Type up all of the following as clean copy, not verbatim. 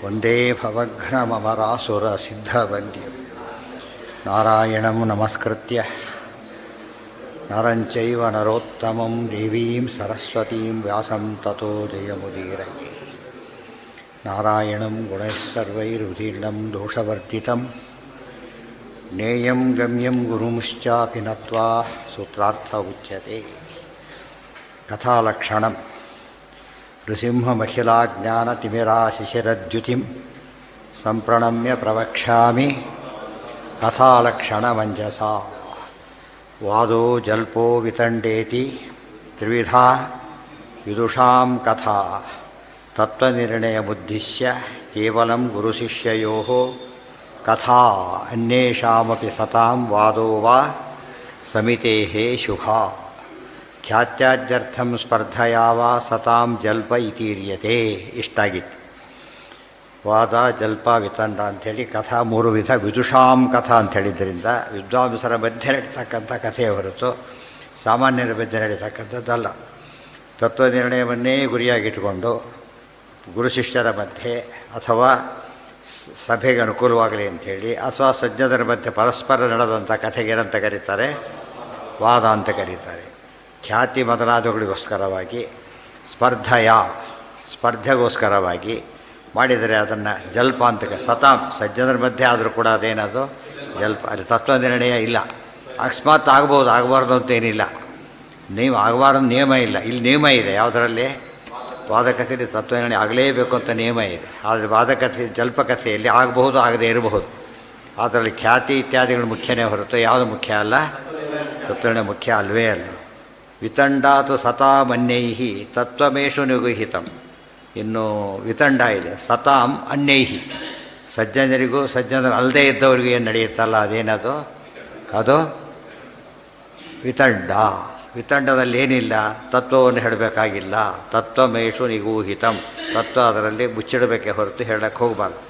ವಂದೇ ಭವಘ್ನಮರಾಸುರಸಿದ್ಧವಂದ್ಯಂ ನಾರಾಯಣಂ ನಮಸ್ಕೃತ್ಯ ನರಂಚೈವ ನರೋತ್ತಮಂ ದೇವೀಂ ಸರಸ್ವತೀಂ ವ್ಯಾಸಂ ತತೋ ಜಯಮುದೀರಯೇ. ನಾರಾಯಣಂ ಗುಣೈಃಸರ್ವೈರುದೀರ್ಣಂ ದೋಷವರ್ಜಿತಂ ಜ್ಞೇಯಂ ಗಮ್ಯಂ ಗುರುಂಶ್ಚಾಪಿ ನತ್ವಾ ಸೂತ್ರಾರ್ಥ ಉಚ್ಯತೆ. ಕಥಾಲಕ್ಷಣಂ ನೃಸಿಂಹಮಖಿಲಾಜ್ಞಾನತಿಮಿರಾಶಿಶಿರದ್ಯುತಿಂ ಸಂಪ್ರಣಮ್ಯ ಪ್ರವಕ್ಷ್ಯಾಮಿ ಕಥಾಲಕ್ಷಣಮಂಜಸಾ. ವಾದೋ ಜಲ್ಪೋ ವಿತಂಡೇತಿ ತ್ರಿವಿಧಾ ವಿದುಷಾಂ ಕಥಾ ತತ್ವನಿರ್ಣಯಮುದ್ದಿಶ್ಯ ಕೇವಲಂ ಗುರುಶಿಷ್ಯಯೋಃ ಕಥಾ ಅನ್ಯೇಷಾಮಪಿ ಸತಾಂ ವಾದೋ ವಾ ಸಮಿತೇಃ ಶುಭಾ. ಖ್ಯಾತ್ಯಾದ್ಯರ್ಥಂ ಸ್ಪರ್ಧಯಾ ವಾ ಸತಾಂ ಜಲ್ಪ ಇತೀರ್ಯತೆ. ಇಷ್ಟಾಗಿತ್ತು. ವಾದ ಜಲ್ಪ ವಿತಂಡ ಅಂಥೇಳಿ ಕಥಾ ಮೂರು ವಿಧ. ವಿದುಷಾಂ ಕಥಾ ಅಂಥೇಳಿದ್ದರಿಂದ ವಿದ್ವಾಂಸರ ಮಧ್ಯೆ ನಡೀತಕ್ಕಂಥ ಕಥೆಯ ಹೊರತು ಸಾಮಾನ್ಯರ ಮಧ್ಯೆ ನಡೀತಕ್ಕಂಥದ್ದಲ್ಲ. ತತ್ವನಿರ್ಣಯವನ್ನೇ ಗುರಿಯಾಗಿಟ್ಟುಕೊಂಡು ಗುರು ಶಿಷ್ಯರ ಮಧ್ಯೆ ಅಥವಾ ಸಭೆಗೆ ಅನುಕೂಲವಾಗಲಿ ಅಂಥೇಳಿ ಅಥವಾ ಸಜ್ಜನರ ಮಧ್ಯೆ ಪರಸ್ಪರ ನಡೆದಂಥ ಕಥೆಗೆ ಏನಂತ ಕರೀತಾರೆ? ವಾದ ಅಂತ ಕರೀತಾರೆ. ಖ್ಯಾತಿ ಮೊದಲಾದವುಗಳಿಗೋಸ್ಕರವಾಗಿ ಸ್ಪರ್ಧೆಗೋಸ್ಕರವಾಗಿ ಮಾಡಿದರೆ ಅದನ್ನು ಜಲ್ಪ ಅಂತ ಸತಾಂ ಸಜ್ಜನರ ಮಧ್ಯೆ ಆದರೂ ಕೂಡ ಅದೇನದು ಜಲ್ಪ. ಅಲ್ಲಿ ತತ್ವನಿರ್ಣಯ ಇಲ್ಲ. ಅಕಸ್ಮಾತ್ ಆಗ್ಬೋದು, ಆಗಬಾರ್ದು ಅಂತೇನಿಲ್ಲ. ಆಗಬಾರ್ದು ನಿಯಮ ಇಲ್ಲ. ಇಲ್ಲಿ ನಿಯಮ ಇದೆ. ಯಾವುದರಲ್ಲಿ? ವಾದಕಥೆಯಲ್ಲಿ ತತ್ವನಿರ್ಣಯ ಆಗಲೇಬೇಕು ಅಂತ ನಿಯಮ ಇದೆ. ಆದರೆ ವಾದಕಥೆ ಜಲ್ಪಕಥೆಯಲ್ಲಿ ಆಗಬಹುದು, ಆಗದೇ ಇರಬಹುದು. ಅದರಲ್ಲಿ ಖ್ಯಾತಿ ಇತ್ಯಾದಿಗಳು ಮುಖ್ಯನೇ ಹೊರತು ಯಾವುದು ಮುಖ್ಯ ಅಲ್ಲ. ತತ್ವನಿರ್ಣಯ ಮುಖ್ಯ ಅಲ್ವೇ ಅಲ್ಲ. ವಿತಂಡಾತು ಸತಾಂ ಅನ್ಯೈಹಿ ತತ್ವಮೇಷು ನಿಗುಹಿತಂ. ಇನ್ನು ವಿತಂಡ ಇದೆ. ಸತಾಂ ಅನ್ಯೈಹಿ ಸಜ್ಜನರಿಗೂ ಸಜ್ಜನರು ಅಲ್ಲದೇ ಇದ್ದವರಿಗೂ ಏನು ನಡೆಯುತ್ತಲ್ಲ ಅದೇನದು? ಅದು ವಿತಂಡ. ವಿತಂಡದಲ್ಲಿ ಏನಿಲ್ಲ, ತತ್ವವನ್ನು ಹೇಳಬೇಕಾಗಿಲ್ಲ. ತತ್ವಮೇಷು ನಿಗೂಹಿತಂ. ತತ್ವ ಅದರಲ್ಲಿ ಮುಚ್ಚಿಡಬೇಕೆ ಹೊರತು ಹೇಳಕ್ಕೆ ಹೋಗಬಾರ್ದು.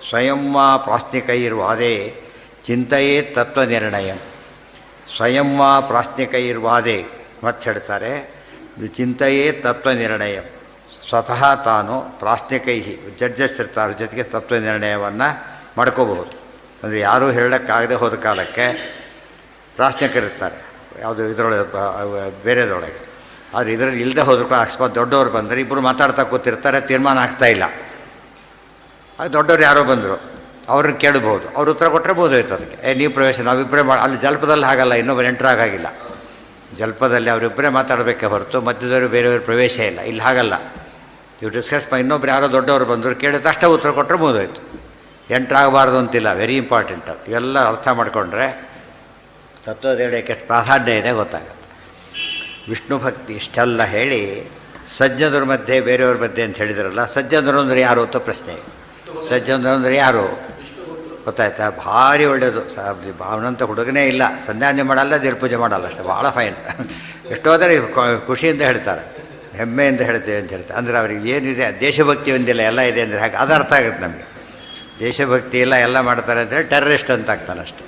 ಸ್ವಯಂ ವಾ ಪ್ರಾಸ್ನಿಕೈರ್ವಾದೇ ಚಿಂತೆಯೇ ತತ್ವನಿರ್ಣಯಂ. ಸ್ವಯಂ ವಾ ಪ್ರಾಸ್ನಿಕೈರ್ವಾದೇ ಮತ್ತೆ ಹೇಳ್ತಾರೆ ಚಿಂತೆಯೇ ತತ್ವನಿರ್ಣಯಂ. ಸ್ವತಃ ತಾನು ಪ್ರಾಸ್ನಿಕೈಹಿ ಜಡ್ಜಸ್ ಇರ್ತಾರೆ, ಜೊತೆಗೆ ತತ್ವನಿರ್ಣಯವನ್ನು ಮಾಡ್ಕೋಬಹುದು. ಅಂದರೆ ಯಾರೂ ಹೇಳೋಕ್ಕಾಗದೆ ಹೋದ ಕಾಲಕ್ಕೆ ಪ್ರಾಸ್ನಿಕರಿರ್ತಾರೆ, ಯಾವುದು ಇದರೊಳಗೆ ಬೇರೆದರೊಳಗೆ. ಆದರೆ ಇದರಲ್ಲಿ ಇಲ್ಲದೆ ಹೋದ್ರು ಕೂಡ ಅಕಸ್ಮಾತ್ ದೊಡ್ಡವರು ಬಂದರೆ ಇಬ್ಬರು ಮಾತಾಡ್ತಾ ಕೂತಿರ್ತಾರೆ, ತೀರ್ಮಾನ ಆಗ್ತಾಯಿಲ್ಲ. ಅದು ದೊಡ್ಡವ್ರು ಯಾರೋ ಬಂದರು, ಅವ್ರನ್ನ ಕೇಳಬಹುದು. ಅವ್ರು ಉತ್ತರ ಕೊಟ್ಟರೆ ಬೋಧೋಯ್ತು ಅದಕ್ಕೆ. ನೀವು ಪ್ರವೇಶ ನಾವಿಬ್ಬರೇ ಅಲ್ಲಿ ಜಲ್ಪದಲ್ಲಿ ಹಾಗಲ್ಲ, ಇನ್ನೊಬ್ಬರು ಎಂಟ್ರಾಗಿಲ್ಲ. ಜಲ್ಪದಲ್ಲಿ ಅವರಿಬ್ಬರೇ ಮಾತಾಡಬೇಕೆ ಹೊರತು ಮಧ್ಯದವರು ಬೇರೆಯವರು ಪ್ರವೇಶ ಇಲ್ಲ. ಇಲ್ಲಿ ಹಾಗಲ್ಲ. ಇವು ಡಿಸ್ಕಸ್ ಇನ್ನೊಬ್ರು ಯಾರೋ ದೊಡ್ಡವರು ಬಂದರು, ಕೇಳಿದ ತಕ್ಷಣ ಉತ್ತರ ಕೊಟ್ಟರೆ ಬೋಧೋಯ್ತು. ಎಂಟ್ರಾಗಬಾರ್ದು ಅಂತಿಲ್ಲ. Very important. ಅದು ಇವೆಲ್ಲ ಅರ್ಥ ಮಾಡಿಕೊಂಡ್ರೆ ತತ್ವದೇಳಕ್ಕೆ ಪ್ರಾಧಾನ್ಯ ಇದೆ ಗೊತ್ತಾಗುತ್ತೆ. ವಿಷ್ಣು ಭಕ್ತಿ ಇಷ್ಟೆಲ್ಲ ಹೇಳಿ ಸಜ್ಜನರ ಮಧ್ಯೆ ಬೇರೆಯವ್ರ ಮಧ್ಯೆ ಅಂತ ಹೇಳಿದ್ರಲ್ಲ, ಸಜ್ಜನರು ಅಂದರೆ ಯಾರು ಅಂತ ಪ್ರಶ್ನೆ. ಸಜ್ಜನರು ಅಂದರೆ ಯಾರು ಗೊತ್ತಾಯ್ತಾ? ಭಾರಿ ಒಳ್ಳೆಯದು. ಅವನಂತ ಹುಡುಗನೇ ಇಲ್ಲ, ಸಂಧ್ಯಾನೆ ಮಾಡಲ್ಲ, ದೇವ್ರ ಮಾಡಲ್ಲ, ಅಷ್ಟೇ. ಭಾಳ ಫೈನ್. ಎಷ್ಟೋದರೆ ಖುಷಿಯಿಂದ ಹೇಳ್ತಾರೆ, ಹೆಮ್ಮೆಯಿಂದ ಹೇಳ್ತೇವೆ ಅಂತ ಹೇಳ್ತಾರೆ. ಅಂದರೆ ಅವ್ರಿಗೆ ಏನಿದೆ ದೇಶಭಕ್ತಿ ಒಂದಿಲ್ಲ, ಎಲ್ಲ ಇದೆ ಅಂದರೆ ಹಾಗೆ ಅದು ಅರ್ಥ ಆಗುತ್ತೆ ನಮಗೆ. ದೇಶಭಕ್ತಿ ಇಲ್ಲ, ಎಲ್ಲ ಮಾಡ್ತಾರೆ ಅಂದರೆ ಟೆರರಿಸ್ಟ್ ಅಂತ ಆಗ್ತಾನೆ ಅಷ್ಟೇ.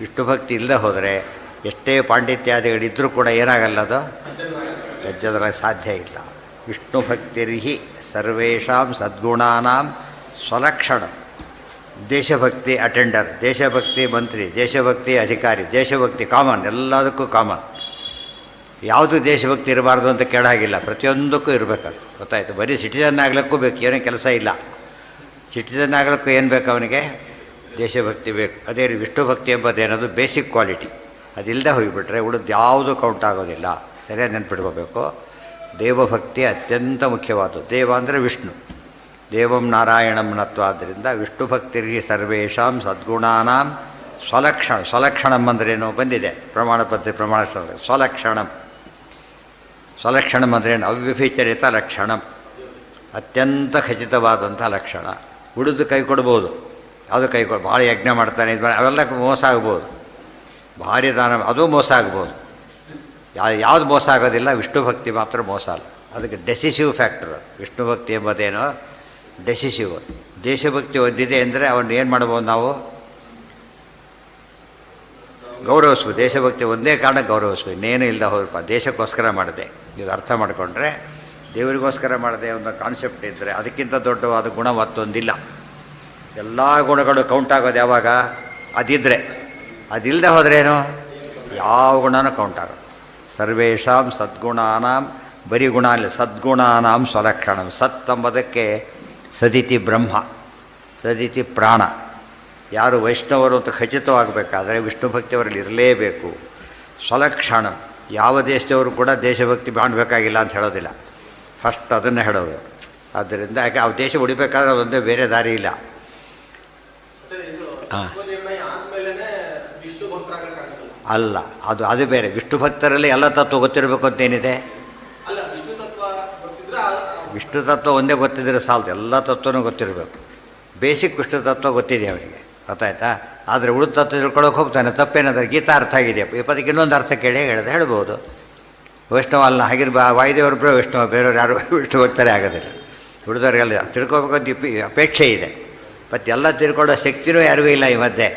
ವಿಷ್ಣು ಭಕ್ತಿ ಇಲ್ಲದೆ ಹೋದರೆ ಎಷ್ಟೇ ಪಾಂಡಿತ್ಯಾದಿಗಳಿದ್ದರೂ ಕೂಡ ಏನಾಗಲ್ಲ, ಅದು ಸಜ್ಜನರಾಗಿ ಸಾಧ್ಯ ಇಲ್ಲ. ವಿಷ್ಣು ಭಕ್ತಿರ್ಹಿ ಸರ್ವೇಷಾಂ ಸದ್ಗುಣಾನಾಂ ಸ್ವಲಕ್ಷಣ. ದೇಶಭಕ್ತಿ ಅಟೆಂಡರ್, ದೇಶಭಕ್ತಿ ಮಂತ್ರಿ, ದೇಶಭಕ್ತಿ ಅಧಿಕಾರಿ, ದೇಶಭಕ್ತಿ ಕಾಮನ್, ಎಲ್ಲದಕ್ಕೂ ಕಾಮನ್. ಯಾವುದು ದೇಶಭಕ್ತಿ ಇರಬಾರ್ದು ಅಂತ ಕೇಳಾಗಿಲ್ಲ, ಪ್ರತಿಯೊಂದಕ್ಕೂ ಇರಬೇಕದು ಗೊತ್ತಾಯಿತು. ಬರೀ ಸಿಟಿಸನ್ ಆಗ್ಲಿಕ್ಕೂ ಬೇಕು, ಏನೂ ಕೆಲಸ ಇಲ್ಲ. ಸಿಟಿಸನ್ ಆಗ್ಲಿಕ್ಕೂ ಏನು ಬೇಕು ಅವನಿಗೆ? ದೇಶಭಕ್ತಿ ಬೇಕು. ಅದೇ ವಿಷ್ಣು ಭಕ್ತಿ ಎಂಬುದೇನದು ಬೇಸಿಕ್ ಕ್ವಾಲಿಟಿ. ಅದಿಲ್ಲದೆ ಹೋಗಿಬಿಟ್ರೆ ಉಳಿದು ಯಾವುದೂ ಕೌಂಟ್ ಆಗೋದಿಲ್ಲ. ಸರಿಯಾಗಿ ನೆನ್ಪಿಟ್ಕೋಬೇಕು. ದೇವಭಕ್ತಿ ಅತ್ಯಂತ ಮುಖ್ಯವಾದದ್ದು. ದೇವ ಅಂದರೆ ವಿಷ್ಣು, ದೇವಂ ನಾರಾಯಣಂ ನತ್ವ. ಆದ್ದರಿಂದ ವಿಷ್ಣು ಭಕ್ತಿರ್ಹಿ ಸರ್ವೇಷಾಂ ಸದ್ಗುಣಾನಾಂ ಸ್ವಲಕ್ಷಣ. ಸ್ವಲಕ್ಷಣಂ ಅಂದ್ರೇನು ಬಂದಿದೆ ಪ್ರಮಾಣ ಸ್ವಲಕ್ಷಣಂ. ಸ್ವಲಕ್ಷಣಂ ಅಂದ್ರೇನು? ಅವ್ಯಭಿಚರಿತ ಲಕ್ಷಣಂ, ಅತ್ಯಂತ ಖಚಿತವಾದಂಥ ಲಕ್ಷಣ. ಉಳಿದು ಕೈ ಕೊಡ್ಬೋದು, ಅದು ಕೈ ಭಾಳ ಯಜ್ಞ ಮಾಡ್ತಾನೆ ಅವೆಲ್ಲ ಮೋಸ ಆಗ್ಬೋದು. ಭಾರಿ ದಾನ ಅದು ಮೋಸ ಆಗ್ಬೋದು. ಯಾವುದು ಮೋಸ ಆಗೋದಿಲ್ಲ, ವಿಷ್ಣು ಭಕ್ತಿ ಮಾತ್ರ ಮೋಸ ಅಲ್ಲ. ಅದಕ್ಕೆ ಡೆಸಿಸಿವ್ ಫ್ಯಾಕ್ಟರ್ ವಿಷ್ಣು ಭಕ್ತಿ ಎಂಬುದೇನೋ ಡೆಸಿಸಿವ್. ದೇಶಭಕ್ತಿ ಹೊಂದಿದೆ ಅಂದರೆ ಅವನ್ನ ಏನು ಮಾಡ್ಬೋದು ನಾವು? ಗೌರವಿಸ್ಬೋದು. ದೇಶಭಕ್ತಿ ಒಂದೇ ಕಾರಣ ಗೌರವಿಸ್ಬೋದು, ಇನ್ನೇನು ಇಲ್ಲದ ಹೋದಪ್ಪ ದೇಶಕ್ಕೋಸ್ಕರ ಮಾಡಿದೆ. ಇದು ಅರ್ಥ ಮಾಡಿಕೊಂಡ್ರೆ ದೇವರಿಗೋಸ್ಕರ ಮಾಡದೆ ಅನ್ನೋ ಕಾನ್ಸೆಪ್ಟ್ ಇದ್ದರೆ ಅದಕ್ಕಿಂತ ದೊಡ್ಡವಾದ ಗುಣ ಮತ್ತೊಂದಿಲ್ಲ. ಎಲ್ಲ ಗುಣಗಳು ಕೌಂಟ್ ಆಗೋದು ಯಾವಾಗ ಅದಿದ್ದರೆ. ಅದಿಲ್ಲದೆ ಹೋದ್ರೇನು ಯಾವ ಗುಣನೂ ಕೌಂಟ್ ಆಗೋದು. ಸರ್ವೇಷಾಂ ಸದ್ಗುಣಾನಾಂ, ಬರೀ ಗುಣ ಅಲ್ಲ, ಸದ್ಗುಣಾನಾಂ ಸ್ವಲಕ್ಷಣಂ. ಸತ್ ಎಂಬುದಕ್ಕೆ ಸದಿತಿ ಬ್ರಹ್ಮ, ಸದಿತಿ ಪ್ರಾಣ. ಯಾರು ವೈಷ್ಣವರು ಅಂತ ಖಚಿತವಾಗಬೇಕಾದ್ರೆ ವಿಷ್ಣು ಭಕ್ತಿಯವರಲ್ಲಿ ಇರಲೇಬೇಕು. ಸ್ವಲಕ್ಷಣಂ, ಯಾವ ದೇಶದವರು ಕೂಡ ದೇಶಭಕ್ತಿ ಮಾಡಬೇಕಾಗಿಲ್ಲ ಅಂತ ಹೇಳೋದಿಲ್ಲ, ಫಸ್ಟ್ ಅದನ್ನು ಹೇಳೋದು. ಆದ್ದರಿಂದ ಯಾಕೆ ಆ ದೇಶ ಉಳಿಬೇಕಾದ್ರೆ ಅದೊಂದೇ, ಬೇರೆ ದಾರಿ ಇಲ್ಲ. ಹಾಂ ಅಲ್ಲ, ಅದು ಬೇರೆ. ವಿಷ್ಣು ಭಕ್ತರಲ್ಲಿ ಎಲ್ಲ ತತ್ವ ಗೊತ್ತಿರಬೇಕು ಅಂತೇನಿದೆ? ವಿಷ್ಣು ತತ್ವ ಒಂದೇ ಗೊತ್ತಿದ್ದರೆ ಸಾಲದು, ಎಲ್ಲ ತತ್ವನೂ ಗೊತ್ತಿರಬೇಕು. ಬೇಸಿಕ್ ವಿಷ್ಣು ತತ್ವ ಗೊತ್ತಿದೆ ಅವನಿಗೆ, ಗೊತ್ತಾಯ್ತಾ? ಆದರೆ ಉಳಿದ ತತ್ವ ತಿಳ್ಕೊಳ್ಳೋಕೆ ಹೋಗ್ತಾನೆ, ತಪ್ಪೇನಾದ್ರೆ ಗೀತಾ ಅರ್ಥ ಆಗಿದೆ, ಪದಕ್ಕೆ ಇನ್ನೊಂದು ಅರ್ಥ ಕೇಳಿ ಹೇಳ್ಬೋದು. ವೈಷ್ಣವ ಅಲ್ಲ, ಹಾಗಿರ್ ವಾಯುದೇವರೊಬ್ಬರು ವೈಷ್ಣವ, ಬೇರೆಯವ್ರು ಯಾರು ವಿಷ್ಣು ಭಕ್ತರೇ ಆಗೋದಿಲ್ಲ. ಉಳಿದವ್ರಿಗೆಲ್ಲ ತಿಳ್ಕೊಬೇಕಂತ ಅಪೇಕ್ಷೆ ಇದೆ, ಮತ್ತು ಎಲ್ಲ ತಿಳ್ಕೊಳ್ಳೋ ಶಕ್ತಿನೂ ಯಾರಿಗೂ ಇಲ್ಲ ಈ ಮಧ್ಯೆ.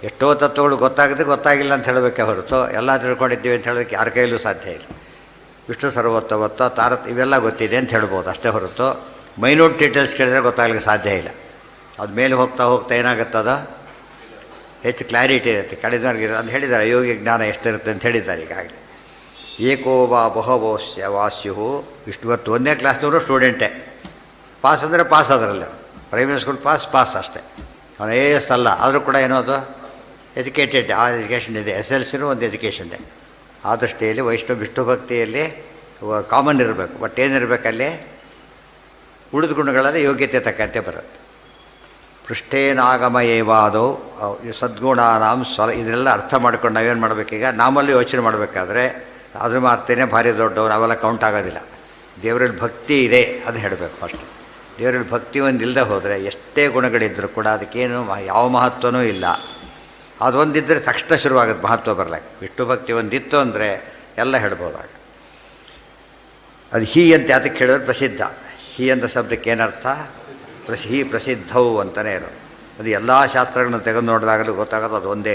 ಎಷ್ಟೋ ತತ್ವಗಳು ಗೊತ್ತಾಗಿಲ್ಲ ಅಂತ ಹೇಳಬೇಕೆ ಹೊರತು ಎಲ್ಲ ತಿಳ್ಕೊಂಡಿದ್ದೀವಿ ಅಂತ ಹೇಳೋದಕ್ಕೆ ಯಾರ ಕೈಯಲ್ಲೂ ಸಾಧ್ಯ ಇಲ್ಲ. ವಿಷ್ಣು ಸರ್ವೋತ್ತಮತ್ವ, ಇವೆಲ್ಲ ಗೊತ್ತಿದೆ ಅಂತ ಹೇಳ್ಬೋದು ಅಷ್ಟೇ ಹೊರತು ಮೈನ್ಯೂಟ್ ಡೀಟೇಲ್ಸ್ ಕೇಳಿದ್ರೆ ಗೊತ್ತಾಗಲಿಕ್ಕೆ ಸಾಧ್ಯ ಇಲ್ಲ. ಅದು ಮೇಲೆ ಹೋಗ್ತಾ ಏನಾಗುತ್ತದ ಹೆಚ್ಚು ಕ್ಲಾರಿಟಿ ಇರುತ್ತೆ ಕಡಿದವ್ರಿಗೆ ಅಂತ ಹೇಳಿದ್ದಾರೆ. ಯೋಗಿ ಜ್ಞಾನ ಎಷ್ಟಿರುತ್ತೆ ಅಂತ ಹೇಳಿದ್ದಾರೆ ಈಗಾಗಲೇ. ಏಕೋವಾ ಬಹವೋಸ್ಯ ವಾಸ್ಯು. ಇಷ್ಟು ಒಂದನೇ ಕ್ಲಾಸ್ನವರು ಸ್ಟೂಡೆಂಟೇ, ಪಾಸ್ ಅಂದರೆ ಪಾಸ್ ಅದರಲ್ಲಿ, ಪ್ರೈಮರಿ ಸ್ಕೂಲ್ ಪಾಸ್ ಅಷ್ಟೇ. ಅವನು AS ಅಲ್ಲ, ಆದರೂ ಕೂಡ ಏನೋದು ಎಜುಕೇಟೆಡ್, ಆ ಎಜುಕೇಷನ್ ಇದೆ. SLCನೂ ಒಂದು ಎಜುಕೇಷನ್ ಇದೆ. ಆ ದೃಷ್ಟಿಯಲ್ಲಿ ವಿಷ್ಣು ಭಕ್ತಿಯಲ್ಲಿ ಕಾಮನ್ ಇರಬೇಕು. ಬಟ್ ಏನಿರಬೇಕಲ್ಲಿ ಉಳಿದ ಗುಣಗಳಲ್ಲಿ ಯೋಗ್ಯತೆ ತಕ್ಕಂತೆ ಬರುತ್ತೆ. ಪೃಷ್ಠೇನಾಗಮ ಏವಾದೋ ಸದ್ಗುಣಾನಾಂ ಇದನ್ನೆಲ್ಲ ಅರ್ಥ ಮಾಡ್ಕೊಂಡು ನಾವೇನು ಮಾಡಬೇಕೀಗ? ನಾಮಲ್ಲಿ ಯೋಚನೆ ಮಾಡಬೇಕಾದ್ರೆ ಅದ್ರ ಮಾರ್ತೇನೆ ಭಾರಿ ದೊಡ್ಡವು, ನಾವೆಲ್ಲ ಕೌಂಟ್ ಆಗೋದಿಲ್ಲ. ದೇವರಲ್ಲಿ ಭಕ್ತಿ ಇದೆ ಅದು ಹೇಳಬೇಕು ಫಸ್ಟ್. ದೇವರಲ್ಲಿ ಭಕ್ತಿ ಒಂದು ಇಲ್ಲದೆ ಹೋದರೆ ಎಷ್ಟೇ ಗುಣಗಳಿದ್ದರೂ ಕೂಡ ಅದಕ್ಕೇನು ಯಾವ ಮಹತ್ವನೂ ಇಲ್ಲ. ಅದೊಂದಿದ್ದರೆ ತಕ್ಷಣ ಶುರುವಾಗುತ್ತೆ ಮಹತ್ವ ಬರಲಿಕ್ಕೆ. ವಿಷ್ಣು ಭಕ್ತಿ ಒಂದಿತ್ತು ಅಂದರೆ ಎಲ್ಲ ಹೇಳ್ಬೋದಾಗ. ಅದು ಹೀ ಅಂತ ಅದಕ್ಕೆ ಹೇಳೋದು ಪ್ರಸಿದ್ಧ. ಹೀ ಅಂತ ಶಬ್ದಕ್ಕೆ ಏನರ್ಥ? ಹೀ ಪ್ರಸಿದ್ಧವು ಅಂತಲೇ ಇರೋದು. ಅದು ಎಲ್ಲ ಶಾಸ್ತ್ರಗಳನ್ನು ತೆಗೆದು ನೋಡಿದಾಗಲೂ ಗೊತ್ತಾಗೋದು ಅದು ಒಂದೇ.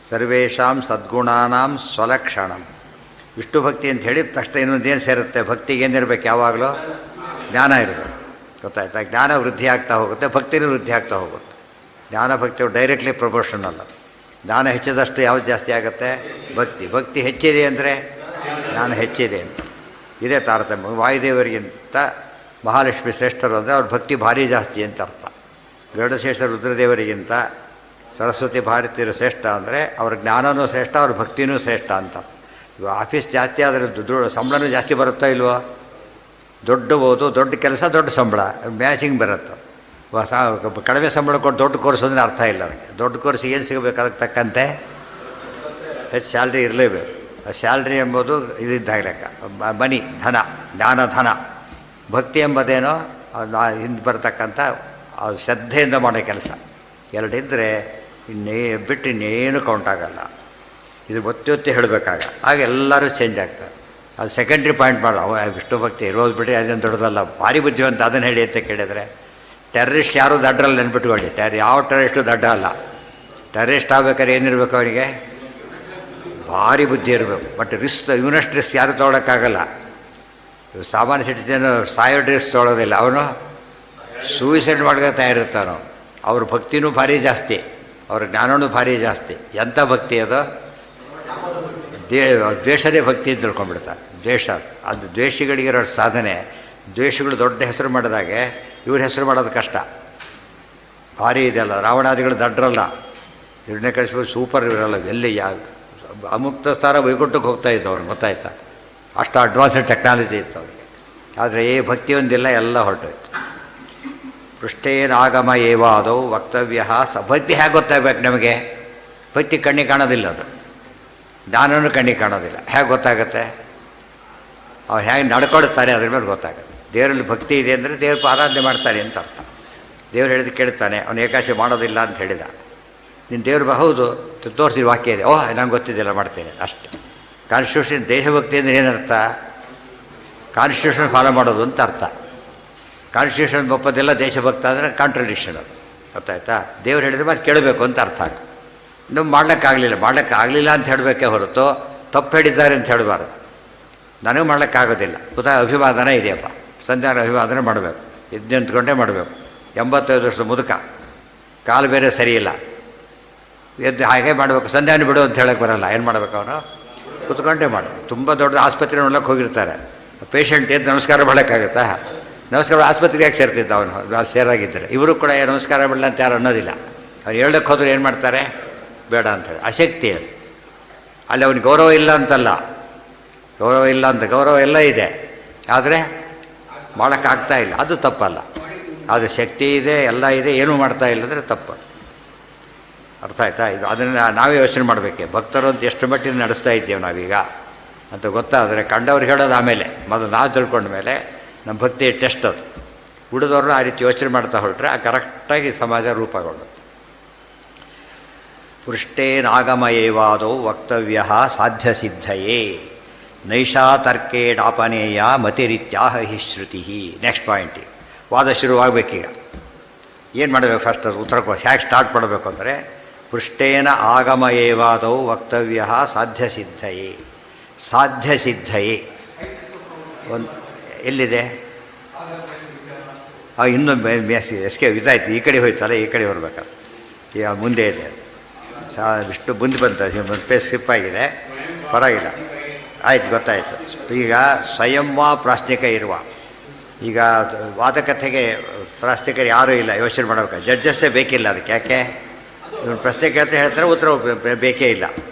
ಸರ್ವೇಷಾಂ ಸದ್ಗುಣಾನಾಂ ಸ್ವಲಕ್ಷಣಂ. ವಿಷ್ಣು ಭಕ್ತಿ ಅಂತ ಹೇಳಿದ ತಕ್ಷಣ ಇನ್ನೊಂದೇನು ಸೇರುತ್ತೆ? ಭಕ್ತಿಗೆ ಏನಿರಬೇಕು? ಯಾವಾಗಲೂ ಜ್ಞಾನ ಇರಬೇಕು, ಗೊತ್ತಾಯ್ತಾ? ಜ್ಞಾನ ವೃದ್ಧಿ ಆಗ್ತಾ ಹೋಗುತ್ತೆ, ಭಕ್ತಿನೂ ವೃದ್ಧಿ ಆಗ್ತಾ ಹೋಗುತ್ತೆ. ಜ್ಞಾನ ಭಕ್ತಿಯು ಡೈರೆಕ್ಟ್ಲಿ ಪ್ರಪೋರ್ಷನಲ್. ಅದು ಜ್ಞಾನ ಹೆಚ್ಚಿದಷ್ಟು ಯಾವ್ದು ಜಾಸ್ತಿ ಆಗುತ್ತೆ? ಭಕ್ತಿ ಹೆಚ್ಚಿದೆ ಅಂದರೆ ಜ್ಞಾನ ಹೆಚ್ಚಿದೆ ಅಂತ. ಇದೇ ತಾರತಮ್ಯ. ವಾಯುದೇವರಿಗಿಂತ ಮಹಾಲಕ್ಷ್ಮಿ ಶ್ರೇಷ್ಠರು ಅಂದರೆ ಅವ್ರ ಭಕ್ತಿ ಭಾರಿ ಜಾಸ್ತಿ ಅಂತ ಅರ್ಥ. ಗರುಡಶ್ರೇಷ್ಠ ರುದ್ರದೇವರಿಗಿಂತ ಸರಸ್ವತಿ ಭಾರತೀಯರು ಶ್ರೇಷ್ಠ ಅಂದರೆ ಅವ್ರ ಜ್ಞಾನವೂ ಶ್ರೇಷ್ಠ, ಅವ್ರ ಭಕ್ತಿನೂ ಶ್ರೇಷ್ಠ ಅಂತ. ಇವಾಗ ಆಫೀಸ್ ಜಾಸ್ತಿ ಆದರೆ ಸಂಬಳನೂ ಜಾಸ್ತಿ ಬರುತ್ತೋ ಇಲ್ವೋ? ದೊಡ್ಡ ಓದು, ದೊಡ್ಡ ಕೆಲಸ, ದೊಡ್ಡ ಸಂಬಳ, ಮ್ಯಾಚಿಂಗ್ ಬರುತ್ತೆ. ಕಡಿಮೆ ಸಂಬಳ ಕೊಟ್ಟು ದೊಡ್ಡ ಕೋರ್ಸ್ ಅಂದರೆ ಅರ್ಥ ಇಲ್ಲ ಅದಕ್ಕೆ. ದೊಡ್ಡ ಕೋರ್ಸ್ ಏನು ಸಿಗಬೇಕು? ಅದಕ್ಕೆ ತಕ್ಕಂತೆ ಹೆಚ್ಚು ಸ್ಯಾಲ್ರಿ ಇರಲೇಬೇಕು. ಆ ಸ್ಯಾಲ್ರಿ ಎಂಬುದು ಇದಿದ್ದಾಗ ಲೆಕ್ಕ, ಮನಿ, ಧನ, ಜ್ಞಾನ ಧನ. ಭಕ್ತಿ ಎಂಬುದೇನೋ ಹಿಂದೆ ಬರತಕ್ಕಂಥ ಶ್ರದ್ಧೆಯಿಂದ ಮಾಡೋ ಕೆಲಸ. ಎರಡಿದ್ದರೆ ಬಿಟ್ಟು ಇನ್ನೇನು ಕೌಂಟ್ ಆಗಲ್ಲ. ಇದು ಒತ್ತಿ ಹೇಳಬೇಕಾಗ ಆಗ ಎಲ್ಲರೂ ಚೇಂಜ್ ಆಗ್ತಾರೆ. ಅದು ಸೆಕೆಂಡ್ರಿ ಪಾಯಿಂಟ್ ಮಾಡೋ ವಿಷ್ಣು ಭಕ್ತಿ ಇರೋದು ಬಿಟ್ಟು ಅದೇನು ದೊಡ್ಡದಲ್ಲ, ಭಾರಿ ಬುದ್ಧಿವಂತ ಅದನ್ನು ಹೇಳಿ ಅಂತ ಕೇಳಿದರೆ. ಟೆರ್ರಿಸ್ಟ್ ಯಾರೂ ದಡ್ಡರಲ್ಲಿ ನೆನ್ಪಿಟ್ಕೊಳ್ಳಿ, ಯಾವ ಟೆರ್ರಿಸ್ಟು ದಡ್ಡ ಅಲ್ಲ. ಟೆರ್ರಿಸ್ಟ್ ಆಗ್ಬೇಕಾದ್ರೆ ಏನಿರಬೇಕು? ಅವನಿಗೆ ಭಾರಿ ಬುದ್ಧಿ ಇರಬೇಕು. ಬಟ್ ಇವನಷ್ಟು ರಿಸ್ಕ್ ಯಾರು ತೊಗೊಳಕ್ಕಾಗಲ್ಲ. ಸಾಮಾನ್ಯ ಸಿಟಿಜನ್ ಸಾಯೋ ರಿಸ್ಕ್ ತೊಗೊಳೋದಿಲ್ಲ, ಅವನು ಸೂಯಿಸೈಡ್ ಮಾಡ್ಕೋ ತಯಾರಿರ್ತಾನೋ. ಅವ್ರ ಭಕ್ತಿನೂ ಭಾರಿ ಜಾಸ್ತಿ, ಅವ್ರ ಜ್ಞಾನವೂ ಭಾರಿ ಜಾಸ್ತಿ. ಎಂಥ ಭಕ್ತಿ ಅದು? ದ್ವೇಷದೇ ಭಕ್ತಿ ಅಂತ ತಿಳ್ಕೊಂಡ್ಬಿಡ್ತಾರೆ. ದ್ವೇಷ ಅದು ದ್ವೇಷಿಗಳಿಗಿರೋ ಸಾಧನೆ. ದ್ವೇಷಗಳು ದೊಡ್ಡ ಹೆಸರು ಮಾಡಿದಾಗೆ ಇವ್ರ ಹೆಸರು ಮಾಡೋದು ಕಷ್ಟ, ಭಾರಿ ಇದೆಲ್ಲ. ರಾವಣಾದಿಗಳು ದಡ್ರಲ್ಲ, ಹಿರಣ್ಯಕಶಿಪು ಸೂಪರ್ ಇರಲ್ಲ. ಎಲ್ಲಿ ಅಮುಕ್ತ ಸ್ಥಾನ ವೈಕುಂಠಕ್ಕೆ ಹೋಗ್ತಾ ಇತ್ತು ಅವ್ರಿಗೆ, ಗೊತ್ತಾಯ್ತಾ? ಅಷ್ಟು ಅಡ್ವಾನ್ಸ್ಡ್ ಟೆಕ್ನಾಲಜಿ ಇತ್ತು ಅವರಿಗೆ. ಆದರೆ ಭಕ್ತಿ ಒಂದಿಲ್ಲ, ಎಲ್ಲ ಹೊರಟೋಯ್ತು. ಪೃಷ್ಠೇನಾಗಮ ಏವಾದವು ವಕ್ತವ್ಯ ಭಕ್ತಿ ಹೇಗೆ ಗೊತ್ತಾಗಬೇಕು ನಮಗೆ? ಭಕ್ತಿ ಕಣ್ಣಿಗೆ ಕಾಣೋದಿಲ್ಲ, ಅದು ಜ್ಞಾನವೂ ಕಣ್ಣಿಗೆ ಕಾಣೋದಿಲ್ಲ. ಹೇಗೆ ಗೊತ್ತಾಗುತ್ತೆ? ಅವ್ರು ಹೇಗೆ ನಡ್ಕೊಳ್ತಾರೆ ಅದ್ರ ಮೇಲೆ ಗೊತ್ತಾಗುತ್ತೆ. ದೇವರಲ್ಲಿ ಭಕ್ತಿ ಇದೆ ಅಂದರೆ ದೇವ್ರ ಆರಾಧನೆ ಮಾಡ್ತಾನೆ ಅಂತ ಅರ್ಥ. ದೇವ್ರು ಹೇಳಿದ ಕೇಳ್ತಾನೆ. ಅವನು ಏಕಾಶಿ ಮಾಡೋದಿಲ್ಲ ಅಂತ ಹೇಳಿದ. ನೀನು ದೇವ್ರು ಹೌದು ತೋರಿಸಿದ ವಾಕ್ಯ ಇದೆ, ಓಹ್ ನಂಗೆ ಗೊತ್ತಿದೆಲ್ಲ ಮಾಡ್ತೇನೆ ಅಷ್ಟೇ. ಕಾನ್ಸ್ಟಿಟ್ಯೂಷನ್ ದೇಶಭಕ್ತಿ ಅಂದರೆ ಏನರ್ಥ? ಕಾನ್ಸ್ಟಿಟ್ಯೂಷನ್ ಫಾಲೋ ಮಾಡೋದು ಅಂತ ಅರ್ಥ. ಕಾನ್ಸ್ಟಿಟ್ಯೂಷನ್ ಒಪ್ಪೋದೆಲ್ಲ ದೇಶಭಕ್ತ ಅಂದರೆ ಕಾಂಟ್ರಡಿಕ್ಷನ್, ಅದು ಗೊತ್ತಾಯ್ತಾ? ದೇವ್ರು ಹೇಳಿದ್ರೆ ಮತ್ತೆ ಕೇಳಬೇಕು ಅಂತ ಅರ್ಥ. ಇನ್ನೂ ಮಾಡ್ಲಿಕ್ಕಾಗಲಿಲ್ಲ ಅಂತ ಹೇಳಬೇಕೇ ಹೊರತು ತಪ್ಪು ಹೇಳಿದ್ದಾರೆ ಅಂತ ಹೇಳಬಾರ್ದು. ನನಗೆ ಮಾಡೋಕ್ಕಾಗೋದಿಲ್ಲ. ಅಭಿವಾದನ ಇದೆಯಪ್ಪ, ಸಂಧ್ಯಾನ ಅಭಿವಾದನೆ ಮಾಡಬೇಕು, ಎದ್ದು ನಿಂತ್ಕೊಂಡೇ ಮಾಡಬೇಕು. 85 ವರ್ಷದ ಮುದುಕ, ಕಾಲು ಬೇರೆ ಸರಿಯಿಲ್ಲ, ಎದ್ದು ಹಾಗೆ ಮಾಡಬೇಕು. ಸಂಧ್ಯಾನ ಬಿಡು ಅಂತ ಹೇಳಕ್ಕೆ ಬರೋಲ್ಲ. ಏನು ಮಾಡಬೇಕು ಅವನು? ಕೂತ್ಕೊಂಡೇ ಮಾಡು. ತುಂಬ ದೊಡ್ಡ ಆಸ್ಪತ್ರೆ ನೋಡ್ಲಿಕ್ಕೆ ಹೋಗಿರ್ತಾರೆ, ಪೇಷಂಟ್ ಎದ್ದು ನಮಸ್ಕಾರ ಮಾಡೋಕ್ಕಾಗುತ್ತಾ? ನಮಸ್ಕಾರ ಆಸ್ಪತ್ರೆಗೆ ಯಾಕೆ ಸೇರ್ತಿದ್ದ ಅವನು ಸೇರಾಗಿದ್ದರೆ. ಇವರು ಕೂಡ ನಮಸ್ಕಾರ ಬಿಡಲ್ಲ ಅಂತ ಯಾರು ಅನ್ನೋದಿಲ್ಲ. ಅವ್ರು ಹೇಳಕ್ಕೆ ಹೋದ್ರೆ ಏನು ಮಾಡ್ತಾರೆ? ಬೇಡ ಅಂಥೇಳಿ. ಆಸಕ್ತಿ ಅದು. ಅಲ್ಲಿ ಅವನಿಗೆ ಗೌರವ ಇಲ್ಲ ಅಂತಲ್ಲ, ಗೌರವ ಇಲ್ಲ ಅಂತ, ಗೌರವ ಎಲ್ಲ ಇದೆ, ಆದರೆ ಮಾಡೋಕ್ಕಾಗ್ತಾ ಇಲ್ಲ. ಅದು ತಪ್ಪಲ್ಲ. ಅದು ಶಕ್ತಿ ಇದೆ, ಎಲ್ಲ ಇದೆ, ಏನೂ ಮಾಡ್ತಾ ಇಲ್ಲಂದರೆ ತಪ್ಪು. ಅರ್ಥ ಆಯ್ತಾ? ಇದು ಅದನ್ನು ನಾವೇ ಯೋಚನೆ ಮಾಡಬೇಕೆ. ಭಕ್ತರು ಅಂತ ಎಷ್ಟು ಮಟ್ಟಿಗೆ ನಡೆಸ್ತಾ ಇದ್ದೇವೆ ನಾವೀಗ ಅಂತ ಗೊತ್ತಾದರೆ ಕಂಡವ್ರಿಗೆ ಹೇಳೋದು ಆಮೇಲೆ. ಮೊದಲು ನಾವು ತಿಳ್ಕೊಂಡ ಮೇಲೆ ನಮ್ಮ ಭಕ್ತಿ ಟೆಸ್ಟ್ ಅದು. ಉಳಿದವ್ರನ್ನ ಆ ರೀತಿ ಯೋಚನೆ ಮಾಡ್ತಾ ಹೊರಟ್ರೆ ಆ ಕರೆಕ್ಟಾಗಿ ಸಮಾಜ ರೂಪಗೊಳ್ಳುತ್ತೆ. ಪೃಷ್ಟೇನಾಗಮಯೇವಾದೌ ವಕ್ತವ್ಯ ಸಾಧ್ಯ ಸಿದ್ಧಯೇ ನೈಷಾ ತರ್ಕೇಡಾಪನೇಯ ಮತಿರಿತ್ಯಾಹ ಹಿ ಶ್ರುತಿ. ನೆಕ್ಸ್ಟ್ ಪಾಯಿಂಟ್, ವಾದ ಶುರುವಾಗಬೇಕೀಗ. ಏನು ಮಾಡಬೇಕು? ಫಸ್ಟ್ ಅದು ಉತ್ತರ ಹೇಗೆ ಸ್ಟಾರ್ಟ್ ಮಾಡಬೇಕು ಅಂದರೆ, ಪೃಷ್ಟೇನ ಆಗಮಯೇವಾದೌ ವಕ್ತವ್ಯ ಸಾಧ್ಯ ಸಿದ್ಧಯೇ. ಸಾಧ್ಯ ಸಿದ್ಧಯೇ ಒಂದು ಎಲ್ಲಿದೆ? ಇನ್ನೊಂದು ಎಸ್ಕೆ ಇದಾಯ್ತು, ಈ ಕಡೆ ಹೋಯ್ತಲ್ಲ, ಈ ಕಡೆ ಬರಬೇಕಾದ್ರೆ ಈಗ ಮುಂದೆ ಇದೆ. ಇಷ್ಟು ಮುಂದೆ ಬಂತ ಪೇಸ್ ಸ್ಕಿಪ್ ಆಗಿದೆ, ಪರವಾಗಿಲ್ಲ, ಆಯ್ತು, ಗೊತ್ತಾಯಿತು. ಈಗ ಸ್ವಯಂವಾ ಪ್ರಾಶ್ನಿಕ ಇರುವ. ಈಗ ವಾದಕತೆಗೆ ಪ್ರಾಶ್ನಿಕರು ಯಾರೂ ಇಲ್ಲ, ಯೋಚನೆ ಮಾಡಬೇಕು. ಜಡ್ಜಸ್ಸೇ ಬೇಕಿಲ್ಲ ಅದಕ್ಕೆ. ಯಾಕೆ? ಇವ್ರು ಪ್ರಶ್ನೆ ಕೇಳ್ತಾ ಹೇಳ್ತಾರೆ, ಉತ್ತರ ಬೇಕೇ ಇಲ್ಲ.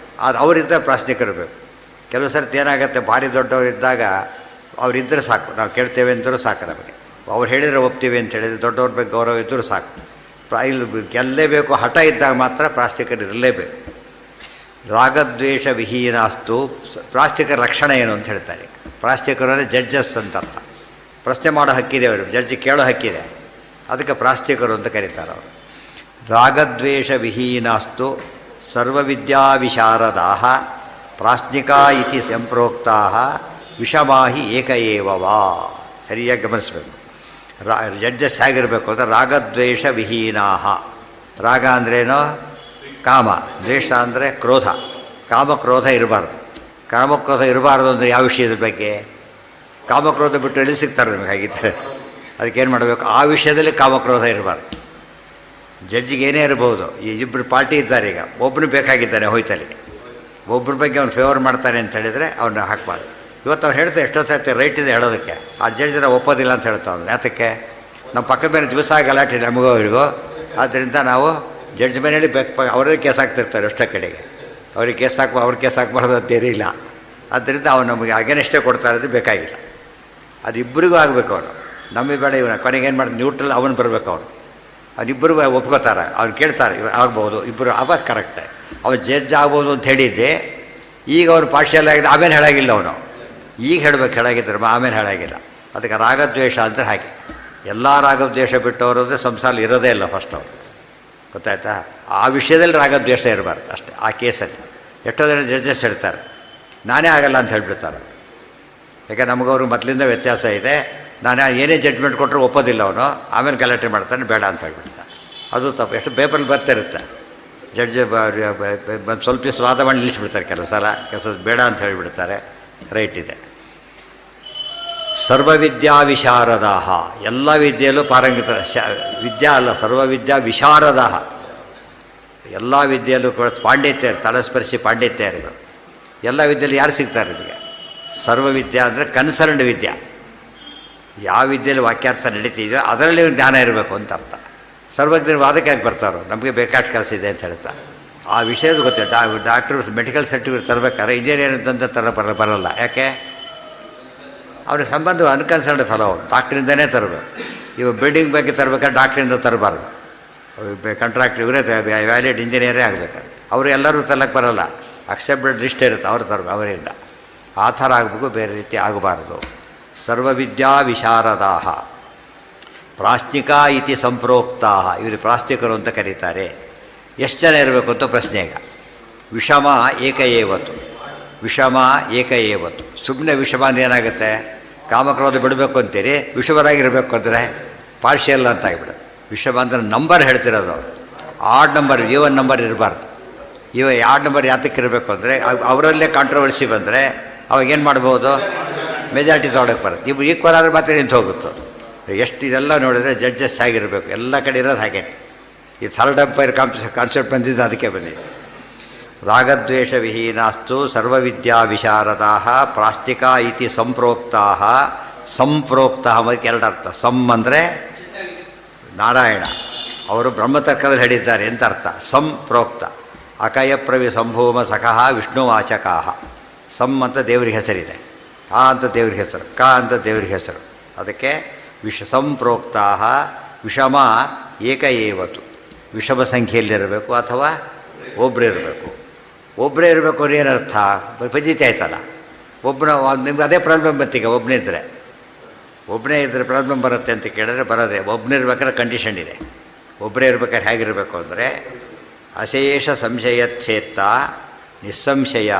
ಅದು ಅವರಿದ್ದ ಪ್ರಾಶ್ನಿಕರು ಬೇಕು. ಕೆಲವು ಸರ್ತಿ ಏನಾಗುತ್ತೆ, ಭಾರಿ ದೊಡ್ಡವರಿದ್ದಾಗ ಅವರಿದ್ದರೆ ಸಾಕು, ನಾವು ಕೇಳ್ತೇವೆ ಅಂದರೂ ಸಾಕು ನಮಗೆ. ಅವ್ರು ಹೇಳಿದರೆ ಒಪ್ತೀವಿ ಅಂತ ಹೇಳಿದರೆ, ದೊಡ್ಡವ್ರ ಬಗ್ಗೆ ಗೌರವ ಇದ್ದರೂ ಸಾಕು. ಇಲ್ಲಿ ಗೆಲ್ಲೇಬೇಕು ಹಠ ಇದ್ದಾಗ ಮಾತ್ರ ಪ್ರಾಶ್ನಿಕರು ಇರಲೇಬೇಕು. ರಾಗದ್ವೇಷ ವಿಹೀನಾಸ್ತು. ಪ್ರಾಶ್ನಿಕರ ರಕ್ಷಣೆ ಏನು ಅಂತ ಹೇಳ್ತಾರೆ. ಪ್ರಾಶ್ನಿಕರು ಅಂದರೆ ಜಡ್ಜಸ್ ಅಂತ ಅರ್ಥ. ಪ್ರಶ್ನೆ ಮಾಡೋ ಹಕ್ಕಿದೆ ಅವರು, ಜಡ್ಜಿ ಕೇಳೋ ಹಕ್ಕಿದೆ, ಅದಕ್ಕೆ ಪ್ರಾಶ್ನಿಕರು ಅಂತ ಕರೀತಾರೆ ಅವರು. ರಾಗದ್ವೇಷ ವಿಹೀನಾಸ್ತು ಸರ್ವವಿದ್ಯಾವಿಶಾರದಾ ಪ್ರಾಶ್ನಿಕಾ ಇತಿ ಸಂಪ್ರೋಕ್ತಾ ವಿಷಮಾಹಿ ಏಕ ಏವವಾ. ಸರಿಯಾಗಿ ಗಮನಿಸಬೇಕು. ಜಡ್ಜಸ್ ಹೇಗಿರಬೇಕು ಅಂದರೆ ರಾಗದ್ವೇಷ ವಿಹೀನಾ. ರಾಗ ಅಂದ್ರೇನು? ಕಾಮ. ದ್ವೇಷ ಅಂದರೆ ಕ್ರೋಧ. ಕಾಮಕ್ರೋಧ ಇರಬಾರ್ದು. ಕಾಮಕ್ರೋಧ ಇರಬಾರ್ದು ಅಂದರೆ ಯಾವ ವಿಷಯದ ಬಗ್ಗೆ? ಕಾಮಕ್ರೋಧ ಬಿಟ್ಟು ಎಲ್ಲಿ ಸಿಗ್ತಾರೆ ನಿಮಗೆ? ಹಾಗಿದ್ದರೆ ಅದಕ್ಕೇನು ಮಾಡಬೇಕು? ಆ ವಿಷಯದಲ್ಲಿ ಕಾಮಕ್ರೋಧ ಇರಬಾರ್ದು. ಜಡ್ಜಿಗೆ ಏನೇ ಇರಬಹುದು. ಈ ಇಬ್ಬರು ಪಾರ್ಟಿ ಇದ್ದಾರೆ, ಈಗ ಒಬ್ಬನು ಬೇಕಾಗಿದ್ದಾನೆ ಹೋಯ್ತಲ್ಲಿಗೆ, ಒಬ್ಬರ ಬಗ್ಗೆ ಅವ್ನು ಫೇವರ್ ಮಾಡ್ತಾನೆ ಅಂತ ಹೇಳಿದರೆ ಅವನ್ನ ಹಾಕಬಾರ್ದು. ಇವತ್ತು ಅವ್ನು ಹೇಳ್ತಾರೆ ಎಷ್ಟೊತ್ತಾಯ್ತು ರೈಟ್ ಇದೆ ಹೇಳೋದಕ್ಕೆ, ಆ ಜಡ್ಜರ ಒಪ್ಪೋದಿಲ್ಲ ಅಂತ ಹೇಳ್ತಾವೆ. ಯಾತಕ್ಕೆ? ನಮ್ಮ ಪಕ್ಕ ಮೇಲೆ ದಿವಸ ಗಲಾಟೆ ನಮಗೂ ಅವರಿಗೂ, ಆದ್ದರಿಂದ ನಾವು ಜಡ್ಜ್ ಮನೆಯಲ್ಲಿ ಅವರೇ ಕೇಸ್ ಹಾಕ್ತಿರ್ತಾರೆ ಅಷ್ಟೇ ಕಡೆಗೆ. ಅವ್ರಿಗೆ ಕೇಸ್ ಅವ್ರ ಕೇಸ್ ಹಾಕ್ಬಾರ್ದು ಅಂತೇನಿಲ್ಲ. ಆದ್ದರಿಂದ ಅವ್ನು ನಮಗೆ ಅಗೇನೆಷ್ಟೇ ಕೊಡ್ತಾ ಇರೋದು ಬೇಕಾಗಿಲ್ಲ. ಅದು ಇಬ್ಬರಿಗೂ ಆಗಬೇಕು. ಅವನು ನಮಗೆ ಬೇಡ, ಇವನ ಕೊನೆಗೆ ಏನು ಮಾಡ್ತಾನೆ, ನ್ಯೂಟ್ರಲ್ ಅವನು ಬರಬೇಕು. ಅವನಿಬ್ಬರಿಗೂ ಒಪ್ಕೋತಾರೆ, ಅವ್ನು ಕೇಳ್ತಾರೆ ಇವ್ರು ಆಗ್ಬೋದು, ಇಬ್ಬರು ಆವಾಗ ಕರೆಕ್ಟೇ. ಅವನು ಜಡ್ಜ್ ಆಗ್ಬೋದು ಅಂತ ಹೇಳಿದ್ದೆ, ಈಗ ಅವನು ಪಾರ್ಷಿಯಲ್ ಆಗಿದೆ, ಆಮೇಲೆ ಹೇಳಾಗಿಲ್ಲ. ಅವನು ಈಗ ಹೇಳಬೇಕು, ಹೇಳಾಗಿದ್ದರೆ ಆಮೇಲೆ ಹೇಳಾಗಿಲ್ಲ. ಅದಕ್ಕೆ ರಾಗದ್ವೇಷ ಅಂದರೆ ಹಾಗೆ. ಎಲ್ಲ ರಾಗದ್ವೇಷ ಬಿಟ್ಟವರು ಅಂದರೆ ಸಂಸಾರ ಇರೋದೇ ಇಲ್ಲ ಫಸ್ಟ್ ಅವರು, ಗೊತ್ತಾಯ್ತಾ? ಆ ವಿಷಯದಲ್ಲಿ ರಾಗದ್ವೇಷ ಇರಬಾರ್ದು ಅಷ್ಟೇ. ಆ ಕೇಸಲ್ಲಿ ಎಷ್ಟೋ ಜನ ಜಡ್ಜಸ್ ಹೇಳ್ತಾರೆ ನಾನೇ ಆಗಲ್ಲ ಅಂತ ಹೇಳಿಬಿಡ್ತಾರೆ. ಯಾಕೆ? ನಮಗವ್ರಿಗೆ ಮೊದಲಿಂದ ವ್ಯತ್ಯಾಸ ಇದೆ. ನಾನು ಏನೇ ಜಡ್ಜ್ಮೆಂಟ್ ಕೊಟ್ಟರು ಒಪ್ಪೋದಿಲ್ಲ ಅವನು, ಆಮೇಲೆ ಗಲಾಟೆ ಮಾಡ್ತಾನೆ, ಬೇಡ ಅಂತ ಹೇಳಿಬಿಡ್ತಾನೆ. ಅದು ತಪ್ಪು. ಎಷ್ಟು ಪೇಪರಲ್ಲಿ ಬರ್ತಿರುತ್ತೆ, ಜಡ್ಜ್ ಸ್ವಲ್ಪ ದಿವಸ ವಾದ ಮಾಡಿ ನಿಲ್ಲಿಸ್ಬಿಡ್ತಾರೆ. ಕೆಲವು ಸಲ ಕೆಲಸ ಬೇಡ ಅಂತ ಹೇಳಿಬಿಡ್ತಾರೆ. ರೈಟ್ ಇದೆ. ಸರ್ವವಿದ್ಯಾ ವಿಶಾರದಾಹ. ಎಲ್ಲ ವಿದ್ಯೆಯಲ್ಲೂ ಪಾರಂಗಿತರ. ವಿದ್ಯಾ ಅಲ್ಲ, ಸರ್ವವಿದ್ಯಾ ವಿಶಾರದಾಹ. ಎಲ್ಲ ವಿದ್ಯೆಯಲ್ಲೂ ಕೂಡ ಪಾಂಡಿತ್ಯ, ತಲಸ್ಪರ್ಶಿ ಪಾಂಡಿತ್ಯ ಇರಬೇಕು. ಎಲ್ಲ ವಿದ್ಯೆಯಲ್ಲಿ ಯಾರು ಸಿಗ್ತಾರೆ ನಿಮಗೆ? ಸರ್ವವಿದ್ಯಾ ಅಂದರೆ ಕನ್ಸರ್ನ್ಡ್ ವಿದ್ಯಾ. ಯಾವ ವಿದ್ಯೆಯಲ್ಲಿ ವಾಕ್ಯಾರ್ಥ ನಡೀತಿದೆಯೋ ಅದರಲ್ಲಿ ಜ್ಞಾನ ಇರಬೇಕು ಅಂತ ಅರ್ಥ. ಸರ್ವಜ್ಞರು ವಾದಕ್ಕೆ ಯಾಕೆ ಬರ್ತಾರೋ? ನಮಗೆ ಬೇಕಾಷ್ಟು ಕೆಲಸ ಇದೆ ಅಂತ ಹೇಳ್ತಾರೆ. ಆ ವಿಷಯದ ಗೊತ್ತಿಲ್ಲ. ಡಾಕ್ಟ್ರು ಮೆಡಿಕಲ್ ಸರ್ಟಿಫಿಕೇಟ್ ತರಬೇಕಾದ್ರೆ ಇಂಜಿನಿಯರ್ ಅಂತಂತ ಬರಲ್ಲ. ಯಾಕೆ? ಅವ್ರಿಗೆ ಸಂಬಂಧ ಅನ್ಕನ್ಸರ್ನ್ಡ್ ಫಲೋ. ಡಾಕ್ಟ್ರಿಂದನೇ ತರಬೇಕು. ಇವು ಬಿಲ್ಡಿಂಗ್ ಬಗ್ಗೆ ತರಬೇಕಾದ್ರೆ ಡಾಕ್ಟ್ರಿಂದ ತರಬಾರ್ದು. ಕಾಂಟ್ರಾಕ್ಟ್ ಇವರೇ ವ್ಯಾಲಿಡ್ ಇಂಜಿನಿಯರೇ ಆಗಬೇಕಾದ್ರೆ ಅವರು ಎಲ್ಲರೂ ತರಕ್ಕೆ ಬರಲ್ಲ. ಅಕ್ಸೆಪ್ಟೆಡ್ ಲಿಸ್ಟ್ ಇರುತ್ತೆ, ಅವರು ತರಬೇಕು ಅವರಿಂದ. ಆ ಥರ ಆಗಬೇಕು, ಬೇರೆ ರೀತಿ ಆಗಬಾರ್ದು. ಸರ್ವವಿದ್ಯಾ ವಿಶಾರದಾಹ ಪ್ರಾಶ್ನಿಕಾ ಇತಿ ಸಂಪ್ರೋಕ್ತಾ. ಇವರು ಪ್ರಾಶ್ನಿಕರು ಅಂತ ಕರೀತಾರೆ. ಎಷ್ಟು ಜನ ಇರಬೇಕು ಅಂತ ಪ್ರಶ್ನೆ ಈಗ. ವಿಷಮ ಏಕ ಏವತ್ತು. ವಿಷಮ ಏಕ ಏವತ್ತು. ಸುಮ್ಮನೆ ವಿಷಮ ಅಂದ್ರೆ ಏನಾಗುತ್ತೆ? ಕಾಮಕ್ರೋಧ ಬಿಡಬೇಕು ಅಂತೀರಿ, ವಿಷಮರಾಗಿರಬೇಕು ಅಂದರೆ ಪಾರ್ಷಿಯಲ್ ಅಂತ ಆಗಿಬಿಡೋದು. ವಿಷಮ ಅಂದರೆ ನಂಬರ್ ಹೇಳ್ತಿರೋದು ಅವರು. ಆಡ್ ನಂಬರ್, ಈವನ್ ನಂಬರ್ ಇರಬಾರ್ದು. ಆಡ್ ನಂಬರ್ ಯಾತಕ್ಕೆ ಇರಬೇಕು ಅಂದರೆ ಅವರಲ್ಲೇ ಕಾಂಟ್ರವರ್ಸಿ ಬಂದರೆ ಅವಾಗೇನು ಮಾಡ್ಬೋದು? ಮೆಜಾರಿಟಿ ತೊಗೊಳಕ್ಕೆ ಬರುತ್ತೆ. ನೀವು ಈಕ್ವಲ್ ಆದರೆ ಮಾತ್ರ ನಿಂತು ಹೋಗುತ್ತೆ. ಎಷ್ಟು ಇದೆಲ್ಲ ನೋಡಿದರೆ ಜಡ್ಜಸ್ ಆಗಿರಬೇಕು. ಎಲ್ಲ ಕಡೆ ಇರೋದು ಹಾಗೇನೆ. ಈ ಥರ್ಡ್ ಅಂಪೈರ್ ಕಾನ್ಸೆಪ್ಟ್ ಬಂದಿದ್ದು ಅದಕ್ಕೆ ಬಂದಿದೆ. ರಾಗದ್ವೇಷ ವಿಹೀನಾಸ್ತು ಸರ್ವವಿದ್ಯಾ ವಿಶಾರದಾ ಪ್ರಾಸ್ತಿಕಾ ಇತಿ ಸಂಪ್ರೋಕ್ತಾ. ಸಂಪ್ರೋಕ್ತ ಅದಕ್ಕೆ ಎರಡರ್ಥ. ಸಮ್ ಅಂದರೆ ನಾರಾಯಣ, ಅವರು ಬ್ರಹ್ಮತರ್ಕದಲ್ಲಿ ಹೇಳಿದ್ದಾರೆ ಅಂತ ಅರ್ಥ. ಸಂಪ್ರೋಕ್ತ ಅಕಯಪ್ರವಿ ಸಂಭೂಮ ಸಖಃ ವಿಷ್ಣುವಾಚಕಾ. ಸಮ್ ಅಂತ ದೇವರಿಗೆ ಹೆಸರಿದೆ, ಆ ಅಂತ ದೇವ್ರಿಗೆ ಹೆಸರು, ಕ ಅಂತ ದೇವ್ರಿಗೆ ಹೆಸರು. ಅದಕ್ಕೆ ಸಂಪ್ರೋಕ್ತಾ ವಿಷಮ ಏಕ ಏವತು. ವಿಷಮ ಸಂಖ್ಯೆಯಲ್ಲಿರಬೇಕು ಅಥವಾ ಒಬ್ಬರೇ ಇರಬೇಕು. ಒಬ್ಬರೇ ಇರಬೇಕು ಅಂದ್ರೆ ಏನರ್ಥ? ಪದ್ಧತಿ ಆಯ್ತಲ್ಲ. ನಿಮ್ಗೆ ಅದೇ ಪ್ರಾಬ್ಲಮ್ ಬಂತೀಗ. ಒಬ್ಬನೇ ಇದ್ದರೆ ಪ್ರಾಬ್ಲಮ್ ಬರುತ್ತೆ ಅಂತ ಕೇಳಿದ್ರೆ ಬರೋದೇ. ಒಬ್ಬನಿರ್ಬೇಕಾದ್ರೆ ಕಂಡೀಷನ್ ಇದೆ. ಒಬ್ಬರೇ ಇರ್ಬೇಕಾದ್ರೆ ಹೇಗಿರಬೇಕು ಅಂದರೆ ಅಶೇಷ ಸಂಶಯಚ್ಛೇತ್ತ ನಿಸ್ಸಂಶಯ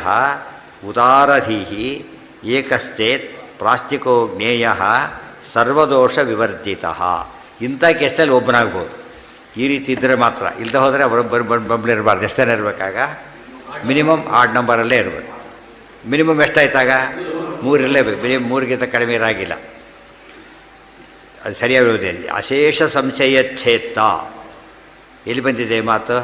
ಉದಾರಧೀಹಿ ಏಕಶ್ಚೇತ್ ಪ್ರಾಸ್ತಿಕೋ ಜ್ಞೇಯ ಸರ್ವದೋಷ ವಿವರ್ಜಿತ. ಇಂಥ ಕೇಸಲ್ಲಿ ಒಬ್ಬನಾಗ್ಬೋದು. ಈ ರೀತಿ ಇದ್ದರೆ ಮಾತ್ರ. ಇಲ್ಲದೆ ಹೋದರೆ ಒಬ್ಬರಿರಬಾರ್ದು. ಎಷ್ಟು ಜನ ಇರಬೇಕಾಗ? ಮಿನಿಮಮ್ ಆಡ್ ನಂಬರಲ್ಲೇ ಇರಬೇಕು. ಮಿನಿಮಮ್ ಎಷ್ಟಾಯ್ತಾಗ? 3 ಇರಲೇಬೇಕು. ಮಿನಿಮಮ್ 3ಗಿಂತ ಕಡಿಮೆ ಇರಾಗಿಲ್ಲ. ಅದು ಸರಿಯಾಗಿ ಹೇಳೋದೇನು? ಅಶೇಷ ಸಂಶಯಚ್ಛೇತ್ತ. ಎಲ್ಲಿ ಬಂದಿದೆ ಮಾತು?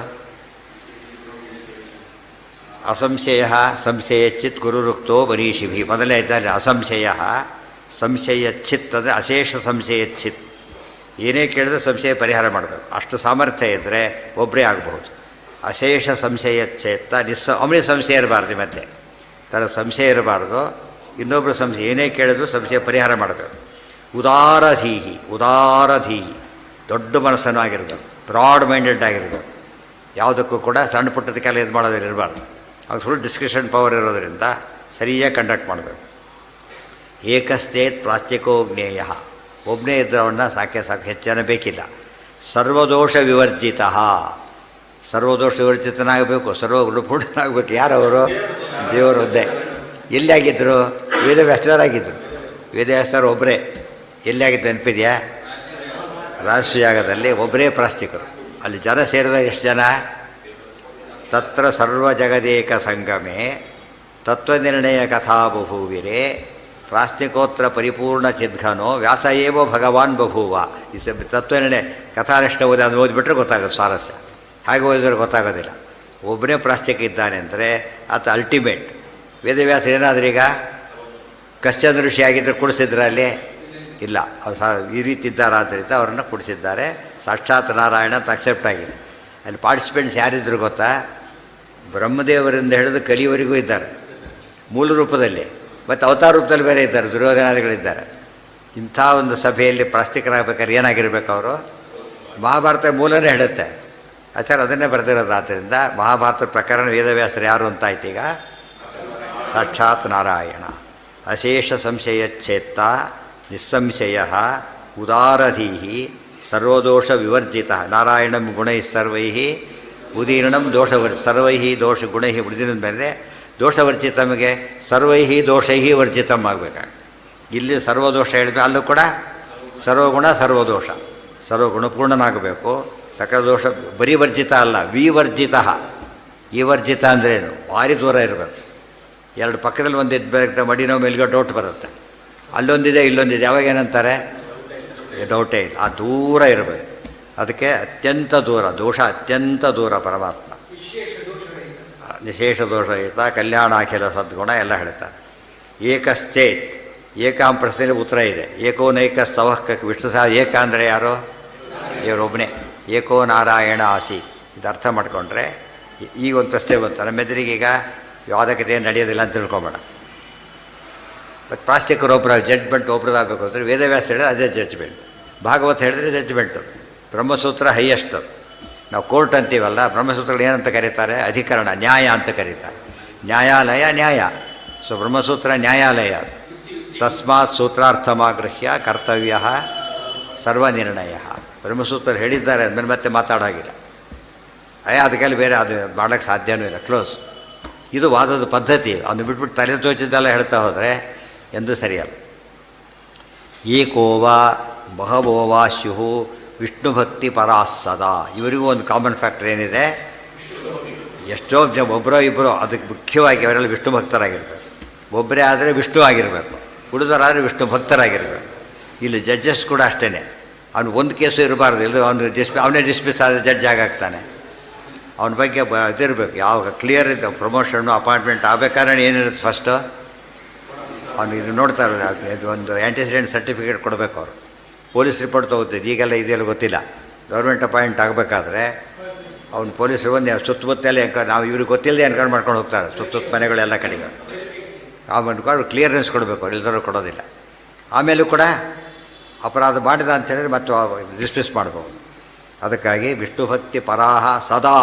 ಅಸಂಶಯ ಸಂಶಯಚ್ಚಿತ್ ಗುರುರುಕ್ತೋ ಮನೀಷಿಭಿ. ಮೊದಲೇ ಇದ್ದಾರೆ ಅಸಂಶಯ ಸಂಶಯಚ್ಚಿತ್ ಅಂದರೆ ಅಶೇಷ ಸಂಶಯಚ್ಚಿತ್. ಏನೇ ಕೇಳಿದ್ರೆ ಸಂಶಯ ಪರಿಹಾರ ಮಾಡಬೇಕು. ಅಷ್ಟು ಸಾಮರ್ಥ್ಯ ಇದ್ದರೆ ಒಬ್ಬರೇ ಆಗಬಹುದು. ಅಶೇಷ ಸಂಶಯಚ್ಛೇತ್ತ ಅವನಿಗೆ ಸಂಶಯ ಇರಬಾರ್ದು. ಮತ್ತೆ ತನ್ನ ಸಂಶಯ ಇರಬಾರ್ದು. ಇನ್ನೊಬ್ಬರು ಸಂಶಯ ಏನೇ ಕೇಳಿದ್ರು ಸಂಶಯ ಪರಿಹಾರ ಮಾಡಬೇಕು. ಉದಾರಧೀಹಿ ದೊಡ್ಡ ಮನಸ್ಸನ್ನು ಆಗಿರಬೇಕು. ಬ್ರಾಡ್ ಮೈಂಡೆಡ್ ಆಗಿರಬೇಕು. ಯಾವುದಕ್ಕೂ ಕೂಡ ಸಣ್ಣ ಪುಟ್ಟದಕ್ಕೆಲ್ಲ ಇದು ಮಾಡೋದ್ರಲ್ಲಿ ಇರಬಾರ್ದು. ಅವ್ರು ಫುಲ್ ಡಿಸ್ಕಷನ್ ಪವರ್ ಇರೋದರಿಂದ ಸರಿಯಾಗಿ ಕಂಡಕ್ಟ್ ಮಾಡಬೇಕು. ಏಕಶ್ಚೇತ್ ಪ್ರಾಸ್ತಿಕೋ ಜ್ಞೇಯ. ಒಬ್ಬನೇ ಇದ್ದವನ್ನ ಸಾಕೆ ಹೆಚ್ಚು ಜನ ಬೇಕಿಲ್ಲ. ಸರ್ವದೋಷ ವಿವರ್ಜಿತ. ಸರ್ವದೋಷ ವಿವರ್ಜಿತನಾಗಬೇಕು. ಸರ್ವಗುಣಪೂರ್ಣನಾಗಬೇಕು. ಯಾರವರು? ದೇವರೊದ್ದೇ. ಎಲ್ಲಿ ಆಗಿದ್ದರು? ವೇದವ್ಯಾಸರಾಗಿದ್ದರು. ವೇದವ್ಯಾಸರು ಒಬ್ಬರೇ. ಎಲ್ಲಿ ಆಗಿದ್ದು ನೆನಪಿದೆಯಾ? ರಾಷ್ಟ್ರಯಾಗದಲ್ಲಿ ಒಬ್ಬರೇ ಪ್ರಾಸ್ತಿಕರು. ಅಲ್ಲಿ ಜನ ಸೇರಿದಾಗ ಎಷ್ಟು ಜನ? ತತ್ರ ಸರ್ವ ಜಗದೇಕ ಸಂಗಮೆ ತತ್ವನಿರ್ಣಯ ಕಥಾ ಬಭೂವಿರೆ ಪ್ರಾಸ್ತಿಕೋತ್ರ ಪರಿಪೂರ್ಣ ಚಿದ್ಘನೋ ವ್ಯಾಸ ಏವೋ ಭಗವಾನ್ ಬಭೂವ. ಈ ತತ್ವನಿರ್ಣಯ ಕಥಾನಿಷ್ಠ ಓದಿ ಅದು ಓದಿಬಿಟ್ರೆ ಗೊತ್ತಾಗೋದು ಸ್ವಾರಸ್ಯ. ಹಾಗೆ ಓದಿದ್ರೆ ಗೊತ್ತಾಗೋದಿಲ್ಲ. ಒಬ್ಬನೇ ಪ್ರಾಸ್ತಿಕ ಇದ್ದಾನೆ ಅಂದರೆ ಆತ ಅಲ್ಟಿಮೇಟ್. ವೇದವ್ಯಾಸ ಏನಾದರೂ ಈಗ ಕಶ್ಚಂದ್ರ ಋಷಿ ಆಗಿದ್ದರೆ ಕುಡಿಸಿದ್ರೆ ಅಲ್ಲಿ ಇಲ್ಲ. ಅವ್ರು ಈ ರೀತಿ ಇದ್ದಾರಾದ್ದರಿಂದ ಅವರನ್ನು ಕುಡಿಸಿದ್ದಾರೆ. ಸಾಕ್ಷಾತ್ ನಾರಾಯಣ ಅಂತ ಅಕ್ಸೆಪ್ಟ್ ಆಗಿದೆ. ಅಲ್ಲಿ ಪಾರ್ಟಿಸಿಪೆಂಟ್ಸ್ ಯಾರಿದ್ರು ಗೊತ್ತಾ? ಬ್ರಹ್ಮದೇವರಿಂದ ಹಿಡಿದು ಕಲಿಯವರೆಗೂ ಇದ್ದಾರೆ ಮೂಲ ರೂಪದಲ್ಲಿ. ಮತ್ತು ಅವತಾರ ರೂಪದಲ್ಲಿ ಬೇರೆ ಇದ್ದಾರೆ. ದುರ್ಯೋಧನಾದಿಗಳಿದ್ದಾರೆ. ಇಂಥ ಒಂದು ಸಭೆಯಲ್ಲಿ ಪ್ರಾಸ್ತಿಕರಾಗಬೇಕಾದ್ರೆ ಏನಾಗಿರ್ಬೇಕು ಅವರು? ಮಹಾಭಾರತ ಮೂಲನೇ ಹೇಳುತ್ತೆ. ಆಚಾರ್ಯ ಅದನ್ನೇ ಬರೆದಿರೋದು. ಆದ್ದರಿಂದ ಮಹಾಭಾರತದ ಪ್ರಕರಣ ವೇದವ್ಯಾಸರು ಯಾರು ಅಂತಾಯ್ತು ಈಗ? ಸಾಕ್ಷಾತ್ ನಾರಾಯಣ. ಅಶೇಷ ಸಂಶಯಚ್ಛೇತ್ತ ನಿಸ್ಸಂಶಯ ಉದಾರಧೀಹಿ ಸರ್ವದೋಷ ವಿವರ್ಜಿತ. ನಾರಾಯಣಂ ಗುಣೈ ಸರ್ವೈ ಉದೀರ್ಣಂ ಸರ್ವೈ ದೋಷ ಗುಣೈ ಉಳಿದಿನ ಮೇಲೆ ದೋಷವರ್ಜಿತಮಗೆ ಸರ್ವೈ ದೋಷೈ ವರ್ಜಿತಮ್ ಆಗಬೇಕಾಗ. ಇಲ್ಲಿ ಸರ್ವದೋಷ ಹೇಳಿದ್ಮೇಲೆ ಅಲ್ಲೂ ಕೂಡ ಸರ್ವಗುಣ ಸರ್ವದೋಷ. ಸರ್ವಗುಣಪೂರ್ಣನಾಗಬೇಕು. ಸಕಲ ದೋಷ ಬರೀ ವರ್ಜಿತ ಅಲ್ಲ, ವಿವರ್ಜಿತ. ಈ ವರ್ಜಿತ ಅಂದ್ರೇನು? ಭಾರಿ ದೂರ ಇರಬೇಕು. ಎರಡು ಪಕ್ಕದಲ್ಲಿ ಒಂದು ಇದ್ಬೇಕು. ಮಡಿನೋ ಮೇಲ್ಗೋ ಡೌಟ್ ಬರುತ್ತೆ. ಅಲ್ಲೊಂದಿದೆ ಇಲ್ಲೊಂದಿದೆ. ಯಾವಾಗ ಏನಂತಾರೆ? ಡೌಟೇ ಇಲ್ಲ. ಆ ದೂರ ಇರಬೇಕು. ಅದಕ್ಕೆ ಅತ್ಯಂತ ದೂರ, ದೋಷ ಅತ್ಯಂತ ದೂರ ಪರಮಾತ್ಮ. ವಿಶೇಷ ದೋಷಯುತ ಕಲ್ಯಾಣಾಖಿಲ ಸದ್ಗುಣ ಎಲ್ಲ ಹೇಳ್ತಾರೆ. ಏಕಶ್ಚೇತ್. ಏಕಾಂ ಪ್ರಶ್ನೆಯಲ್ಲಿ ಉತ್ತರ ಇದೆ. ಏಕೋನೈಕ ಸವಃ ವಿಷ್ಣು ಸಹ. ಏಕ ಅಂದರೆ ಯಾರು? ಇವರೊಬ್ಬನೇ. ಏಕೋ ನಾರಾಯಣ ಆಸಿ. ಇದು ಅರ್ಥ ಮಾಡಿಕೊಂಡ್ರೆ ಈಗ ಒಂದು ಪ್ರಶ್ನೆ ಬಂತು ನಮ್ಮೆದುರಿಗೀಗ. ಯಾವುದಕ್ಕೆ ಏನು ನಡೆಯೋದಿಲ್ಲ ಅಂತ ತಿಳ್ಕೊಬೇಡ. ಮತ್ತು ಪ್ರಾಸ್ತಿಕರು ಒಬ್ಬರ ಜಡ್ಜ್ಮೆಂಟ್ ಒಬ್ರದಾಗಬೇಕು ಅಂದರೆ ವೇದವ್ಯಾಸ ಹೇಳಿದ್ರೆ ಅದೇ ಜಡ್ಜ್ಮೆಂಟ್. ಭಾಗವತ ಹೇಳಿದ್ರೆ ಜಡ್ಜ್ಮೆಂಟು. ಬ್ರಹ್ಮಸೂತ್ರ ಹೈಯೆಸ್ಟ್. ನಾವು ಕೋರ್ಟ್ ಅಂತೀವಲ್ಲ, ಬ್ರಹ್ಮಸೂತ್ರಗಳು ಏನಂತ ಕರೀತಾರೆ? ಅಧಿಕರಣ, ನ್ಯಾಯ ಅಂತ ಕರೀತಾರೆ. ನ್ಯಾಯಾಲಯ ನ್ಯಾಯ. ಸೊ ಬ್ರಹ್ಮಸೂತ್ರ ನ್ಯಾಯಾಲಯ. ತಸ್ಮಾತ್ ಸೂತ್ರಾರ್ಥಮಾಗೃಹ್ಯ ಕರ್ತವ್ಯ ಸರ್ವನಿರ್ಣಯ. ಬ್ರಹ್ಮಸೂತ್ರ ಹೇಳಿದ್ದಾರೆ ಅಂದಮೇಲೆ ಮತ್ತೆ ಮಾತಾಡೋಗಿಲ್ಲ. ಅದಕ್ಕೆಲ್ಲ ಬೇರೆ ಅದು ಮಾಡೋಕ್ಕೆ ಸಾಧ್ಯವೂ ಇಲ್ಲ. ಕ್ಲೋಸ್. ಇದು ವಾದದ ಪದ್ಧತಿ. ಅದನ್ನು ಬಿಟ್ಬಿಟ್ಟು ತಲೆ ತೋಚಿದ್ದೆಲ್ಲ ಹೇಳ್ತಾ ಹೋದರೆ ಎಂದೂ ಸರಿಯಲ್ಲ. ಏಕೋವಾ ಬಹವೋವಾ ಸ್ಯುಹು ವಿಷ್ಣು ಭಕ್ತಿ ಪರಾಸದಾ. ಇವರಿಗೂ ಒಂದು ಕಾಮನ್ ಫ್ಯಾಕ್ಟರ್ ಏನಿದೆ? ಎಷ್ಟೋ ಒಬ್ಬರೋ ಇಬ್ಬರೋ, ಅದಕ್ಕೆ ಮುಖ್ಯವಾಗಿ ಅವರೆಲ್ಲ ವಿಷ್ಣು ಭಕ್ತರಾಗಿರ್ಬೇಕು. ಒಬ್ಬರೇ ಆದರೆ ವಿಷ್ಣು ಆಗಿರಬೇಕು. ಉಳಿದವರಾದರೆ ವಿಷ್ಣು ಭಕ್ತರಾಗಿರಬೇಕು. ಇಲ್ಲಿ ಜಡ್ಜಸ್ ಕೂಡ ಅಷ್ಟೇ, ಅವನು ಒಂದು ಕೇಸು ಇರಬಾರ್ದು, ಇಲ್ಲ ಅವನೇ ಡಿಸ್ಮಿಸ್ ಆದ ಜಡ್ಜ್ ಆಗಾಗ್ತಾನೆ. ಅವನ ಬಗ್ಗೆ ಇದಿರಬೇಕು, ಯಾವ ಕ್ಲಿಯರ್ ಇದೆ. ಪ್ರಮೋಷನ್ನು ಅಪಾಯಿಂಟ್ಮೆಂಟ್ ಆಗಬೇಕಾದ್ರೆ ಏನಿರುತ್ತೆ ಫಸ್ಟು ಅವನು ಇದು ನೋಡ್ತಾರೆ, ಇದು ಒಂದು ಆ್ಯಂಟಿಸಿಡೆಂಟ್ ಸರ್ಟಿಫಿಕೇಟ್ ಕೊಡಬೇಕು ಅವರು. ಪೊಲೀಸ್ ರಿಪೋರ್ಟ್ ತೊಗೋತಿದ್ದು ಈಗೆಲ್ಲ ಇದೆಲ್ಲ ಗೊತ್ತಿಲ್ಲ. ಗೌರ್ಮೆಂಟ್ ಅಪಾಯಿಂಟ್ ಆಗಬೇಕಾದ್ರೆ ಅವ್ನು ಪೊಲೀಸರು ಬಂದು ಸುತ್ತಮುತ್ತಲೇ ನಾವು ಇವ್ರಿಗೆ ಗೊತ್ತಿಲ್ಲದೆ ಎನ್ಕೌಂಟ್ ಮಾಡ್ಕೊಂಡು ಹೋಗ್ತಾರೆ, ಸುತ್ತಮುತ್ತ ಮನೆಗಳೆಲ್ಲ ಕಡೆಗೆ. ಅವ್ನು ಕ್ಲಿಯರೆನ್ಸ್ ಕೊಡಬೇಕು, ಎಲ್ಲರೂ ಕೊಡೋದಿಲ್ಲ. ಆಮೇಲೂ ಕೂಡ ಅಪರಾಧ ಮಾಡಿದ ಅಂತೇಳಿದ್ರೆ ಮತ್ತು ಡಿಸ್ಮಿಸ್ ಮಾಡ್ಬೋದು. ಅದಕ್ಕಾಗಿ ವಿಷ್ಣು ಭಕ್ತಿ ಪರಾಹ ಸದಾ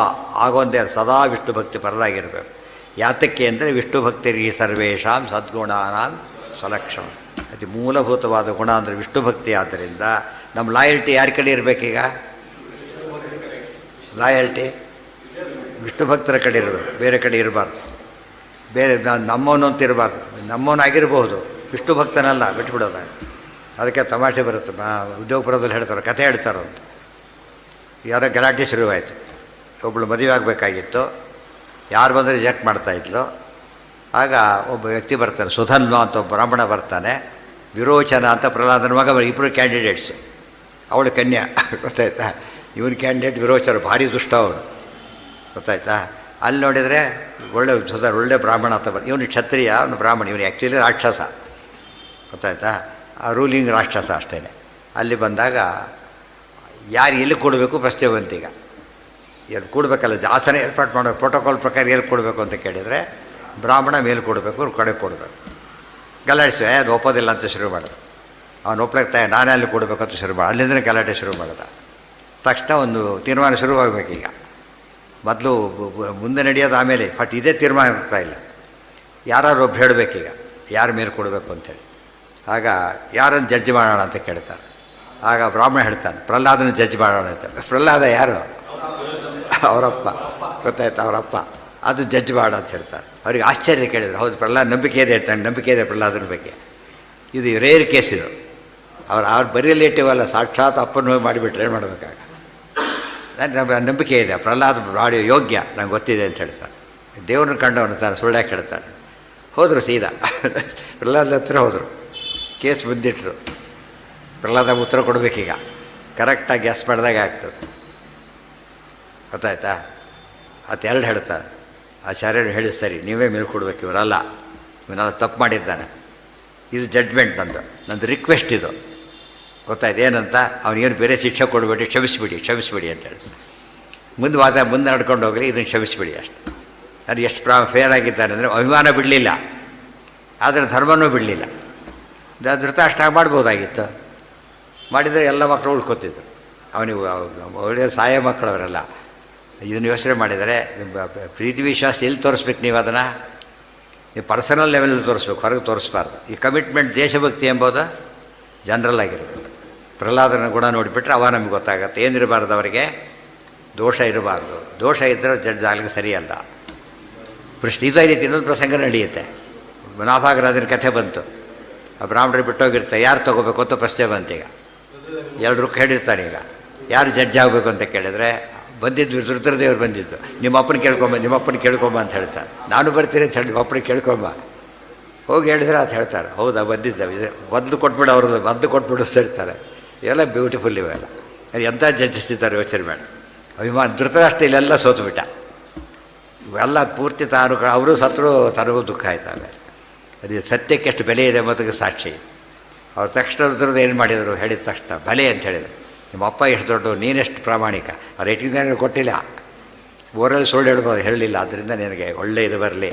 ಆಗೊಂದೇ ಸದಾ ವಿಷ್ಣು ಭಕ್ತಿ ಪರರಾಗಿರಬೇಕು. ಯಾತಕ್ಕೆ ಅಂದರೆ ವಿಷ್ಣು ಭಕ್ತಿರಿಗೆ ಸರ್ವೇಷಾಂ ಸದ್ಗುಣಾನಾಂ ಸ್ವಲಕ್ಷಣ. ಅತಿ ಮೂಲಭೂತವಾದ ಗುಣ ಅಂದರೆ ವಿಷ್ಣು ಭಕ್ತಿ. ಆದ್ದರಿಂದ ನಮ್ಮ ಲಾಯಲ್ಟಿ ಯಾರ ಕಡೆ ಇರಬೇಕೀಗ? ಲಾಯಲ್ಟಿ ವಿಷ್ಣು ಭಕ್ತರ ಕಡೆ ಇರಬೇಕು, ಬೇರೆ ಕಡೆ ಇರಬಾರ್ದು. ಬೇರೆ ನಮ್ಮವನು ಅಂತ ಇರಬಾರ್ದು. ನಮ್ಮವನಾಗಿರ್ಬೋದು, ವಿಷ್ಣು ಭಕ್ತನಲ್ಲ, ಬಿಟ್ಬಿಡೋದ. ಅದಕ್ಕೆ ತಮಾಷೆ ಬರುತ್ತೆ, ಉದ್ಯೋಗಪುರದಲ್ಲಿ ಹೇಳ್ತಾರೆ, ಕಥೆ ಹೇಳ್ತಾರೆ ಅಂತ. ಯಾರೋ ಗಲಾಟೆ ಶುರುವಾಯಿತು. ಒಬ್ಬಳು ಮದುವೆ ಆಗಬೇಕಾಗಿತ್ತು, ಯಾರು ಬಂದರೆ ರಿಜೆಕ್ಟ್ ಮಾಡ್ತಾಯಿದ್ಲು. ಆಗ ಒಬ್ಬ ವ್ಯಕ್ತಿ ಬರ್ತಾನೆ, ಸುಧನ್ವ ಅಂತ ಒಬ್ಬ ಬ್ರಾಹ್ಮಣ ಬರ್ತಾನೆ, ವಿರೋಚನ ಅಂತ ಪ್ರಹ್ಲಾದನ ಮಗ, ಇಬ್ಬರು ಕ್ಯಾಂಡಿಡೇಟ್ಸು. ಅವಳು ಕನ್ಯಾ, ಗೊತ್ತಾಯ್ತಾ? ಇವನು ಕ್ಯಾಂಡಿಡೇಟ್ ವಿರೋಚನ, ಭಾರಿ ದುಷ್ಟ ಅವನು, ಗೊತ್ತಾಯ್ತಾ? ಅಲ್ಲಿ ನೋಡಿದರೆ ಒಳ್ಳೆ ಬ್ರಾಹ್ಮಣ ಅಂತ ಇವನು ಕ್ಷತ್ರಿಯ, ಅವನು ಬ್ರಾಹ್ಮಣ, ಇವನು ಆ್ಯಕ್ಚುಲಿ ರಾಕ್ಷಸ, ಗೊತ್ತಾಯ್ತಾ? ಆ ರೂಲಿಂಗ್ ರಾಕ್ಷಸ ಅಷ್ಟೇ. ಅಲ್ಲಿ ಬಂದಾಗ ಯಾರು ಎಲ್ಲಿ ಕೊಡಬೇಕು ಪ್ರಶ್ನೆ ಬಂತೀಗ. ಎಲ್ಲಿ ಕೊಡಬೇಕಲ್ಲ, ಆಸನ ಏರ್ಪಾಟ್ ಮಾಡಬೇಕು, ಪ್ರೋಟೋಕಾಲ್ ಪ್ರಕಾರ ಎಲ್ಲಿ ಕೊಡಬೇಕು ಅಂತ ಕೇಳಿದರೆ ಬ್ರಾಹ್ಮಣ ಮೇಲೆ ಕೊಡಬೇಕು, ಅವ್ರ ಕಡೆ ಕೊಡಬೇಕು. ಗಲಾಟೆ ಅದು ಒಪ್ಪೋದಿಲ್ಲ ಅಂತ ಶುರು ಮಾಡಿದ್ರು. ಅವನು ಒಪ್ಪಲಿಕ್ಕೆ ನಾನೇ ಅಲ್ಲಿ ಕೊಡಬೇಕು ಅಂತ ಶುರು ಮಾಡಿ, ಅಲ್ಲಿಂದಲೇ ಗಲಾಟೆ ಶುರು ಮಾಡಿದ. ತಕ್ಷಣ ಒಂದು ತೀರ್ಮಾನ ಶುರುವಾಗಬೇಕೀಗ. ಮೊದಲು ಮುಂದೆ ನಡೆಯೋದು, ಆಮೇಲೆ ಬಟ್ ಇದೇ ತೀರ್ಮಾನ ಆಗ್ತಾ ಇಲ್ಲ. ಯಾರು ಒಬ್ಬರು ಹೇಳಬೇಕೀಗ ಯಾರ ಮೇಲೆ ಕೊಡಬೇಕು ಅಂತೇಳಿ. ಆಗ ಯಾರನ್ನು ಜಡ್ಜ್ ಮಾಡೋಣ ಅಂತ ಕೇಳ್ತಾರೆ. ಆಗ ಬ್ರಾಹ್ಮಣ ಹೇಳ್ತಾನೆ, ಪ್ರಹ್ಲಾದನ ಜಡ್ಜ್ ಮಾಡೋಣ ಅಂತ. ಪ್ರಹ್ಲಾದ ಯಾರು? ಅವರಪ್ಪ, ಗೊತ್ತಾಯ್ತು, ಅವರಪ್ಪ. ಅದು ಜಡ್ಜ್ ಮಾಡ ಅಂತ ಹೇಳ್ತಾರೆ. ಅವ್ರಿಗೆ ಆಶ್ಚರ್ಯ ಕೇಳಿದ್ರು. ಹೌದು, ಪ್ರಹ್ಲಾದ ನಂಬಿಕೆ ಇದೆ ಹೇಳ್ತಾನೆ, ನಂಬಿಕೆ ಇದೆ ಪ್ರಹ್ಲಾದನ ಬಗ್ಗೆ. ಇದು ರೇರ್ ಕೇಸ್ ಇದು. ಅವ್ರು ಬರೀ ರಿಲೇಟಿವ್ ಅಲ್ಲ, ಸಾಕ್ಷಾತ್ ಅಪ್ಪನ ಹೋಗಿ ಮಾಡಿಬಿಟ್ರೆ ಏನು ಮಾಡಬೇಕಾಗ. ನಂಬಿಕೆ ಇದೆ, ಪ್ರಹ್ಲಾದ ಮಾಡಿ ಯೋಗ್ಯ, ನಂಗೆ ಗೊತ್ತಿದೆ ಅಂತ ಹೇಳ್ತಾರೆ. ದೇವ್ರನ್ನ ಕಂಡವನು ತಾನು ಸುಳ್ಳ್ಯಾಕೆ ಹೇಳ್ತಾನೆ. ಹೋದರು ಸೀದಾ ಪ್ರಹ್ಲಾದ ಹತ್ರ ಹೋದರು, ಕೇಸ್ ಬಂದಿಟ್ರು. ಪ್ರಹ್ಲಾದ ಉತ್ತರ ಕೊಡಬೇಕೀಗ, ಕರೆಕ್ಟಾಗಿ ಗೆಸ್ ಮಾಡಿದಾಗ ಆಗ್ತದೆ, ಗೊತ್ತಾಯ್ತಾ? ಅದು ಎರಡು ಹೇಳ್ತಾರೆ. ಆಚಾರ್ಯರು ಹೇಳಿ, ಸರಿ ನೀವೇ ಮೇಲೆ ಕೊಡ್ಬೇಕು, ಇವರಲ್ಲ, ಇವನೆಲ್ಲ ತಪ್ಪು ಮಾಡಿದ್ದಾನೆ, ಇದು ಜಡ್ಜ್ಮೆಂಟ್ ನಂದು ರಿಕ್ವೆಸ್ಟ್ ಇದು, ಗೊತ್ತಾಯ್ತು? ಏನಂತ, ಅವನಿಗೇನು ಬೇರೆ ಶಿಕ್ಷೆ ಕೊಡಬೇಡಿ, ಕ್ಷಮಿಸ್ಬಿಡಿ ಅಂತ ಹೇಳಿ. ಮುಂದೆ ನಡ್ಕೊಂಡು ಹೋಗಲಿ, ಇದನ್ನು ಕ್ಷಮಿಸ್ಬಿಡಿ ಅಷ್ಟೆ. ಅದು ಎಷ್ಟು ಫೇರ್ ಆಗಿದ್ದಾನೆ ಅಂದರೆ ಅಭಿಮಾನ ಬಿಡಲಿಲ್ಲ, ಆದರೆ ಧರ್ಮನೂ ಬಿಡಲಿಲ್ಲ. ಧೃತರಾಷ್ಟ್ರ ಮಾಡ್ಬೋದಾಗಿತ್ತು, ಮಾಡಿದರೆ ಎಲ್ಲ ಮಕ್ಕಳು ಉಳ್ಕೊತಿದ್ರು. ಅವನಿಗೆ ಒಳ್ಳೆಯ ಸಹಾಯ ಮಕ್ಕಳವರೆಲ್ಲ. ಇದನ್ನು ಯೋಚನೆ ಮಾಡಿದರೆ ಪ್ರೀತಿ ವಿಶ್ವಾಸ ಎಲ್ಲಿ ತೋರಿಸ್ಬೇಕು ನೀವು? ಅದನ್ನು ನೀವು ಪರ್ಸನಲ್ ಲೆವೆಲಲ್ಲಿ ತೋರಿಸ್ಬೇಕು, ಹೊರಗೆ ತೋರಿಸ್ಬಾರ್ದು. ಈ ಕಮಿಟ್ಮೆಂಟ್ ದೇಶಭಕ್ತಿ ಎಂಬುದು ಜನರಲ್ ಆಗಿರಬೇಕು. ಪ್ರಹ್ಲಾದನ ಗುಣ ನೋಡಿಬಿಟ್ರೆ ಅವ ನಮಗೆ ಗೊತ್ತಾಗತ್ತೆ. ಏನಿರಬಾರ್ದು ಅವರಿಗೆ? ದೋಷ ಇರಬಾರ್ದು. ದೋಷ ಇದ್ದರೆ ಜಡ್ಜ್ ಆಗಲಿಕ್ಕೆ ಸರಿಯಲ್ಲ. ಇದೇ ರೀತಿ ಇನ್ನೊಂದು ಪ್ರಸಂಗ ನಡೆಯುತ್ತೆ. ನಾಭಾಗರಾಜನ ಕಥೆ ಬಂತು. ಆ ಬ್ರಾಹ್ಮಣರು ಬಿಟ್ಟೋಗಿರ್ತಾರೆ, ಯಾರು ತೊಗೋಬೇಕು ಅಂತ ಪ್ರಶ್ನೆ ಬಂತೀಗ. ಎಲ್ಲರೂ ಹೇಳಿರ್ತಾರೆ, ಈಗ ಯಾರು ಜಡ್ಜ್ ಆಗಬೇಕು ಅಂತ ಕೇಳಿದರೆ ಬಂದಿದ್ದು ರುದ್ರದೇವ್ರು ಬಂದಿದ್ದು. ನಿಮ್ಮ ಅಪ್ಪನ ಕೇಳ್ಕೊಂಬ ಅಂತ ಹೇಳ್ತಾರೆ. ನಾನು ಬರ್ತೀನಿ ಅಂತ ಹೇಳಿ, ನಿಮ್ಮ ಅಪ್ಪನ ಕೇಳ್ಕೊಂಬ ಹೋಗಿ ಹೇಳಿದ್ರೆ ಅದು ಹೇಳ್ತಾರೆ. ಹೌದಾ, ಬಂದಿದ್ದ, ಬದಲು ಕೊಟ್ಬಿಡು, ಅವ್ರದ್ದು ಬದಲು ಕೊಟ್ಬಿಡು ಅಂತ ಹೇಳ್ತಾರೆ. ಇವೆಲ್ಲ ಬ್ಯೂಟಿಫುಲ್ ಇವೆಲ್ಲ. ಅದು ಎಂಥ ಜಡ್ಜಸ್ ಇದ್ದಾರೆ ಯೋಚನೆ ಮಾಡಿ. ಅಭಿಮಾನ ಧೃತರಾಷ್ಟ್ರ ಇಲ್ಲೆಲ್ಲ ಸೋತುಬಿಟ್ಟ. ಇವೆಲ್ಲ ಪೂರ್ತಿ ತಾನು, ಅವರು ಸತ್ರು, ತನಗೂ ದುಃಖ ಆಯ್ತಾವೆ. ಅದು ಸತ್ಯಕ್ಕೆ ಎಷ್ಟು ಬೆಲೆ ಇದೆ ಎಂಬುದಕ್ಕೆ ಸಾಕ್ಷಿ. ಅವ್ರು ತಕ್ಷಣ ರುದ್ರದ ಏನು ಮಾಡಿದರು ಹೇಳಿದ ತಕ್ಷಣ ಭಲೆ ಅಂತ ಹೇಳಿದರು. ನಿಮ್ಮ ಅಪ್ಪ ಎಷ್ಟು ದೊಡ್ಡ, ನೀನೆಷ್ಟು ಪ್ರಾಮಾಣಿಕ. ಆ ರೇಟಿಂಗ್ ನನಗೆ ಕೊಟ್ಟಿಲ್ಲ, ಊರಲ್ಲಿ ಸುಳ್ಳು ಹೇಳ್ಬೋದು, ಹೇಳಲಿಲ್ಲ. ಆದ್ದರಿಂದ ನಿನಗೆ ಒಳ್ಳೆ ಇದು ಬರಲಿ,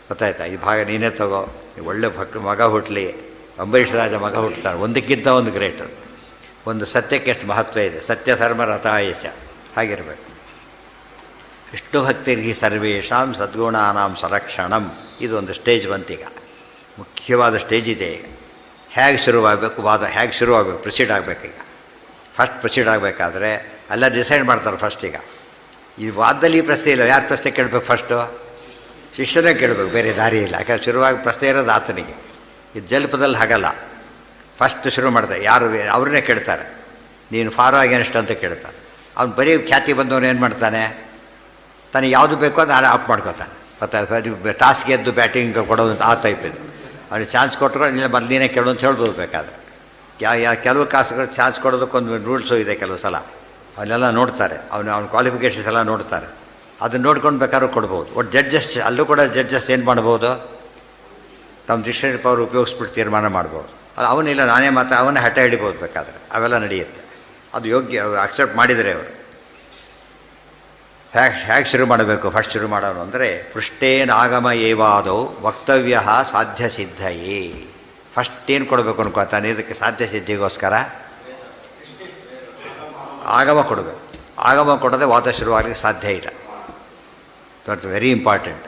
ಗೊತ್ತಾಯ್ತಾ? ಈ ಭಾಗ ನೀನೇ ತಗೋ, ಒಳ್ಳೆ ಮಗ ಹುಟ್ಟಲಿ. ಅಂಬರೀಷ್ ರಾಜ ಮಗ ಹುಟ್ಟುತ್ತಾನೆ, ಒಂದಕ್ಕಿಂತ ಒಂದು ಗ್ರೇಟ್. ಒಂದು ಸತ್ಯಕ್ಕೆ ಎಷ್ಟು ಮಹತ್ವ ಇದೆ. ಸತ್ಯ ಧರ್ಮ ರಥಾಯಶ ಹಾಗಿರಬೇಕು. ವಿಷ್ಣು ಭಕ್ತಿರ್ಹಿ ಸರ್ವೇಷಾಂ ಸದ್ಗುಣಾನಾಂ ಸಂರಕ್ಷಣಂ. ಇದು ಒಂದು ಸ್ಟೇಜ್ ಬಂತೀಗ, ಮುಖ್ಯವಾದ ಸ್ಟೇಜ್ ಇದೆ ಈಗ. ಹೇಗೆ ಶುರುವಾಗಬೇಕು ವಾದ, ಹೇಗೆ ಶುರುವಾಗಬೇಕು, ಪ್ರೊಸೀಡ್ ಆಗಬೇಕೀಗ. ಫಸ್ಟ್ ಪ್ರೊಸೀಡ್ ಆಗಬೇಕಾದ್ರೆ ಎಲ್ಲ ಡಿಸೈಡ್ ಮಾಡ್ತಾರೆ ಫಸ್ಟ್. ಈಗ ಈ ವಾದದಲ್ಲಿ ಈ ಪ್ರಶ್ನೆ ಇಲ್ಲ, ಯಾರು ಪ್ರಶ್ನೆ ಕೇಳಬೇಕು? ಫಸ್ಟು ಶಿಷ್ಯನೇ ಕೇಳಬೇಕು, ಬೇರೆ ದಾರಿ ಇಲ್ಲ. ಯಾಕಂದ್ರೆ ಶುರುವಾಗಿ ಪ್ರಶ್ನೆ ಇರೋದು ಆತನಿಗೆ. ಇದು ಜಲ್ಪದಲ್ಲಿ ಹಾಗಲ್ಲ. ಫಸ್ಟ್ ಶುರು ಮಾಡ್ತಾರೆ, ಯಾರು ಅವ್ರನ್ನೇ ಕೇಳ್ತಾರೆ, ನೀನು ಫಾರ್ ಅಗೇನ್ಸ್ಟ್ ಅಂತ ಕೇಳ್ತಾರೆ. ಅವ್ನು ಬರೀ ಖ್ಯಾತಿ ಬಂದವನು ಏನು ಮಾಡ್ತಾನೆ, ತನಗೆ ಯಾವುದು ಬೇಕೋ ಅದು ಆಫ್ ಮಾಡ್ಕೋತಾನೆ. ಮತ್ತು ಟಾಸ್ ಗೆದ್ದು ಬ್ಯಾಟಿಂಗ್ ಕೊಡೋದು ಆ ಟೈಪ್ ಇದು. ಅವ್ರಿಗೆ ಚಾನ್ಸ್ ಕೊಟ್ಟರು ಇಲ್ಲ ಮೊದಲಿನೇ ಕೇಳು ಅಂತ ಹೇಳ್ಬೋದು ಬೇಕಾದ್ರೆ. ಕೆಲವು ಕಾಸುಗಳು ಚಾನ್ಸ್ ಕೊಡೋದಕ್ಕೊಂದು ರೂಲ್ಸು ಇದೆ ಕೆಲವು ಸಲ. ಅವನ್ನೆಲ್ಲ ನೋಡ್ತಾರೆ, ಅವ್ನ ಕ್ವಾಲಿಫಿಕೇಷನ್ಸ್ ಎಲ್ಲ ನೋಡ್ತಾರೆ. ಅದನ್ನು ನೋಡ್ಕೊಂಡು ಬೇಕಾದ್ರೂ ಕೊಡ್ಬೋದು. ಒಟ್ಟು ಜಡ್ಜಸ್ ಅಲ್ಲೂ ಕೂಡ ಜಡ್ಜಸ್ ಏನು ಮಾಡ್ಬೋದು, ತಮ್ಮ ಡಿಕ್ಷನರಿ ಪವರ್ ಉಪಯೋಗಿಸ್ಬಿಟ್ಟು ತೀರ್ಮಾನ ಮಾಡ್ಬೋದು. ಅದು ಅವನಿಲ್ಲ ನಾನೇ ಮಾತ್ರ ಅವನ್ನೇ ಹಠ ಹಿಡಿಬೋದು ಬೇಕಾದ್ರೆ, ಅವೆಲ್ಲ ನಡೆಯುತ್ತೆ. ಅದು ಯೋಗ್ಯ ಅಕ್ಸೆಪ್ಟ್ ಮಾಡಿದರೆ ಅವರು. ಹೇಗೆ ಶುರು ಮಾಡಬೇಕು? ಫಸ್ಟ್ ಶುರು ಮಾಡೋನು ಅಂದರೆ ಪೃಷ್ಟೇನ ಆಗಮ ಏವಾದೌ ವಕ್ತವ್ಯ ಸಾಧ್ಯ ಸಿದ್ಧಯೇ. ಫಸ್ಟ್ ಏನು ಕೊಡಬೇಕು ಅನ್ಕೊಳ್ತಾನೆ ಇದಕ್ಕೆ ಸಾಧ್ಯ ಸಿದ್ಧಿಗೋಸ್ಕರ? ಆಗಮ ಕೊಡಬೇಕು. ಆಗಮ ಕೊಡದೆ ವಾದ ಶುರುವಾಗಲಿಕ್ಕೆ ಸಾಧ್ಯ ಇಲ್ಲ. That very important.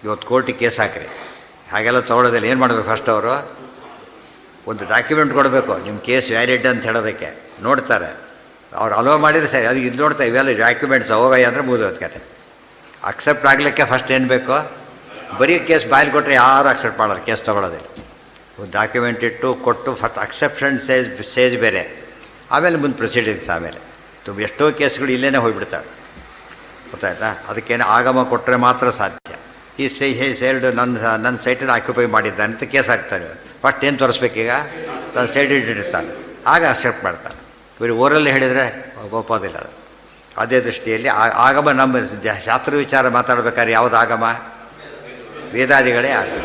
ಇವತ್ತು ಕೋರ್ಟಿಗೆ ಕೇಸ್ ಹಾಕ್ರಿ, ಹಾಗೆಲ್ಲ ತೊಗೊಳೋದಿಲ್ಲ. ಏನು ಮಾಡಬೇಕು? ಫಸ್ಟ್ ಅವರು ಒಂದು ಡಾಕ್ಯುಮೆಂಟ್ ಕೊಡಬೇಕು, ನಿಮ್ಮ ಕೇಸ್ ವ್ಯಾಲಿಡ್ ಅಂತ ಹೇಳೋದಕ್ಕೆ. ನೋಡ್ತಾರೆ, ಅವ್ರು ಅಲೋ ಮಾಡಿದರೆ ಸರಿ, ಅದು ಇದು ನೋಡ್ತಾ ಇವೆಲ್ಲ ಡಾಕ್ಯುಮೆಂಟ್ಸ್ ಹೋಗಯ್ಯ ಅಂದರೆ ಮುಗಿದೋದು ಕತೆ. ಅಕ್ಸೆಪ್ಟ್ ಆಗಲಿಕ್ಕೆ ಫಸ್ಟ್ ಏನು ಬೇಕು? ಬರೀ ಕೇಸ್ ಬಾಯಲ್ಲಿ ಕೊಟ್ಟರೆ ಯಾರು ಅಕ್ಸೆಪ್ಟ್ ಮಾಡೋರು, ಕೇಸ್ ತೊಗೊಳೋದಿಲ್ಲ. ಒಂದು ಡಾಕ್ಯುಮೆಂಟ್ ಇಟ್ಟು ಕೊಟ್ಟು ಫಸ್ಟ್ ಅಕ್ಸೆಪ್ಷನ್ ಸ್ಟೇಜ್ ಬೇರೆ, ಆಮೇಲೆ ಮುಂದೆ ಪ್ರೊಸೀಡಿಂಗ್ಸ್. ಆಮೇಲೆ ಎಷ್ಟೋ ಕೇಸ್ಗಳು ಇಲ್ಲೇ ಹೋಗಿಬಿಡ್ತವೆ, ಗೊತ್ತಾಯ್ತಾ? ಅದಕ್ಕೇನು ಆಗಮ ಕೊಟ್ಟರೆ ಮಾತ್ರ ಸಾಧ್ಯ. ಈ ಸೇಲ್ಡ್ ನನ್ನ ಸೈಟನ್ನು ಆಕ್ಯುಪೈ ಮಾಡಿದ್ದಾನೆ ಅಂತ ಕೇಸ್ ಹಾಕ್ತಾನೆ. ಫಸ್ಟ್ ಏನು ತೋರಿಸ್ಬೇಕೀಗ? ನನ್ನ ಸೈಡ್ ಇಟ್ಟಿರ್ತಾನೆ, ಆಗ ಅಕ್ಸೆಪ್ಟ್ ಮಾಡ್ತಾನೆ. ಇವರು ಓರಲ್ಲಿ ಹೇಳಿದರೆ ಒಪ್ಪೋದಿಲ್ಲ. ಅದು ಅದೇ ದೃಷ್ಟಿಯಲ್ಲಿ ಆಗಮ ನಮ್ಮ ಶಾಸ್ತ್ರ ವಿಚಾರ ಮಾತಾಡಬೇಕಾದ್ರೆ ಯಾವುದು ಆಗಮ? ವೇದಾದಿಗಳೇ ಆಗಮ.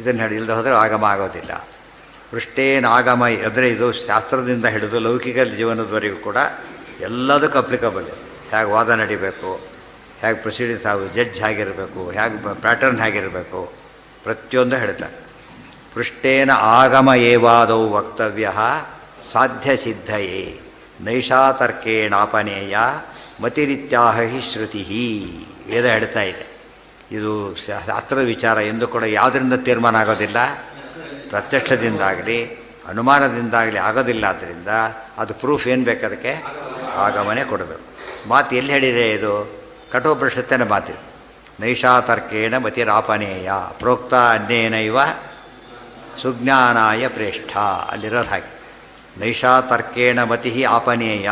ಇದನ್ನು ಇಲ್ಲದೆ ಹೋದರೆ ಆಗಮ ಆಗೋದಿಲ್ಲ. ಪೃಷ್ಟೇನ ಆಗಮ ಅಂದರೆ ಇದು ಶಾಸ್ತ್ರದಿಂದ ಹಿಡಿದು ಲೌಕಿಕ ಜೀವನದವರೆಗೂ ಕೂಡ ಎಲ್ಲದಕ್ಕೂ ಅಪ್ಲಿಕಬಲ್. ಹೇಗೆ ವಾದ ನಡಿಬೇಕು, ಹೇಗೆ ಪ್ರೊಸೀಡಿಂಗ್ಸ್ ಆಗೋದು, ಜಡ್ಜ್ ಹೇಗಿರಬೇಕು, ಹೇಗೆ ಪ್ಯಾಟರ್ನ್ ಹೇಗಿರಬೇಕು, ಪ್ರತಿಯೊಂದು ಹೇಳ್ತಾರೆ. ಪೃಷ್ಟೇನ ಆಗಮ ಏವಾದೌ ವಕ್ತವ್ಯ ಸಾಧ್ಯ ಸಿದ್ಧಯೇ ನೈಷಾತರ್ಕೇಣಾಪನೇಯ ಮತಿರಿತ್ಯಾಹ ಹಿ ಶ್ರುತಿ. ವೇದ ಹೇಳ್ತಾ ಇದೆ. ಇದು ಶಾಸ್ತ್ರದ ವಿಚಾರ ಎಂದು ಕೂಡ ಯಾವುದರಿಂದ ತೀರ್ಮಾನ ಆಗೋದಿಲ್ಲ? ಪ್ರತ್ಯಕ್ಷದಿಂದಾಗಲಿ ಅನುಮಾನದಿಂದಾಗಲಿ ಆಗೋದಿಲ್ಲ. ಆದ್ದರಿಂದ ಅದು ಪ್ರೂಫ್ ಏನು ಬೇಕು? ಅದಕ್ಕೆ ಆಗಮನೆ ಕೊಡಬೇಕು. ಮಾತು ಎಲ್ಲಿ ಹೇಳಿದೆ? ಇದು ಕಠೋಪನಿಷತ್ತಿನ ಮಾತಿದೆ. ನೈಷಾತರ್ಕೇಣ ಮತಿರಾಪನೇಯ ಪ್ರೋಕ್ತ ಅನ್ಯೇನೈವ ಸುಜ್ಞಾನಾಯ ಪ್ರೇಷ್ಠ. ಅಲ್ಲಿರೋದು ಹಾಗೆ. ನೈಷಾತರ್ಕೇಣ ಮತಿ ಆಪನೇಯ.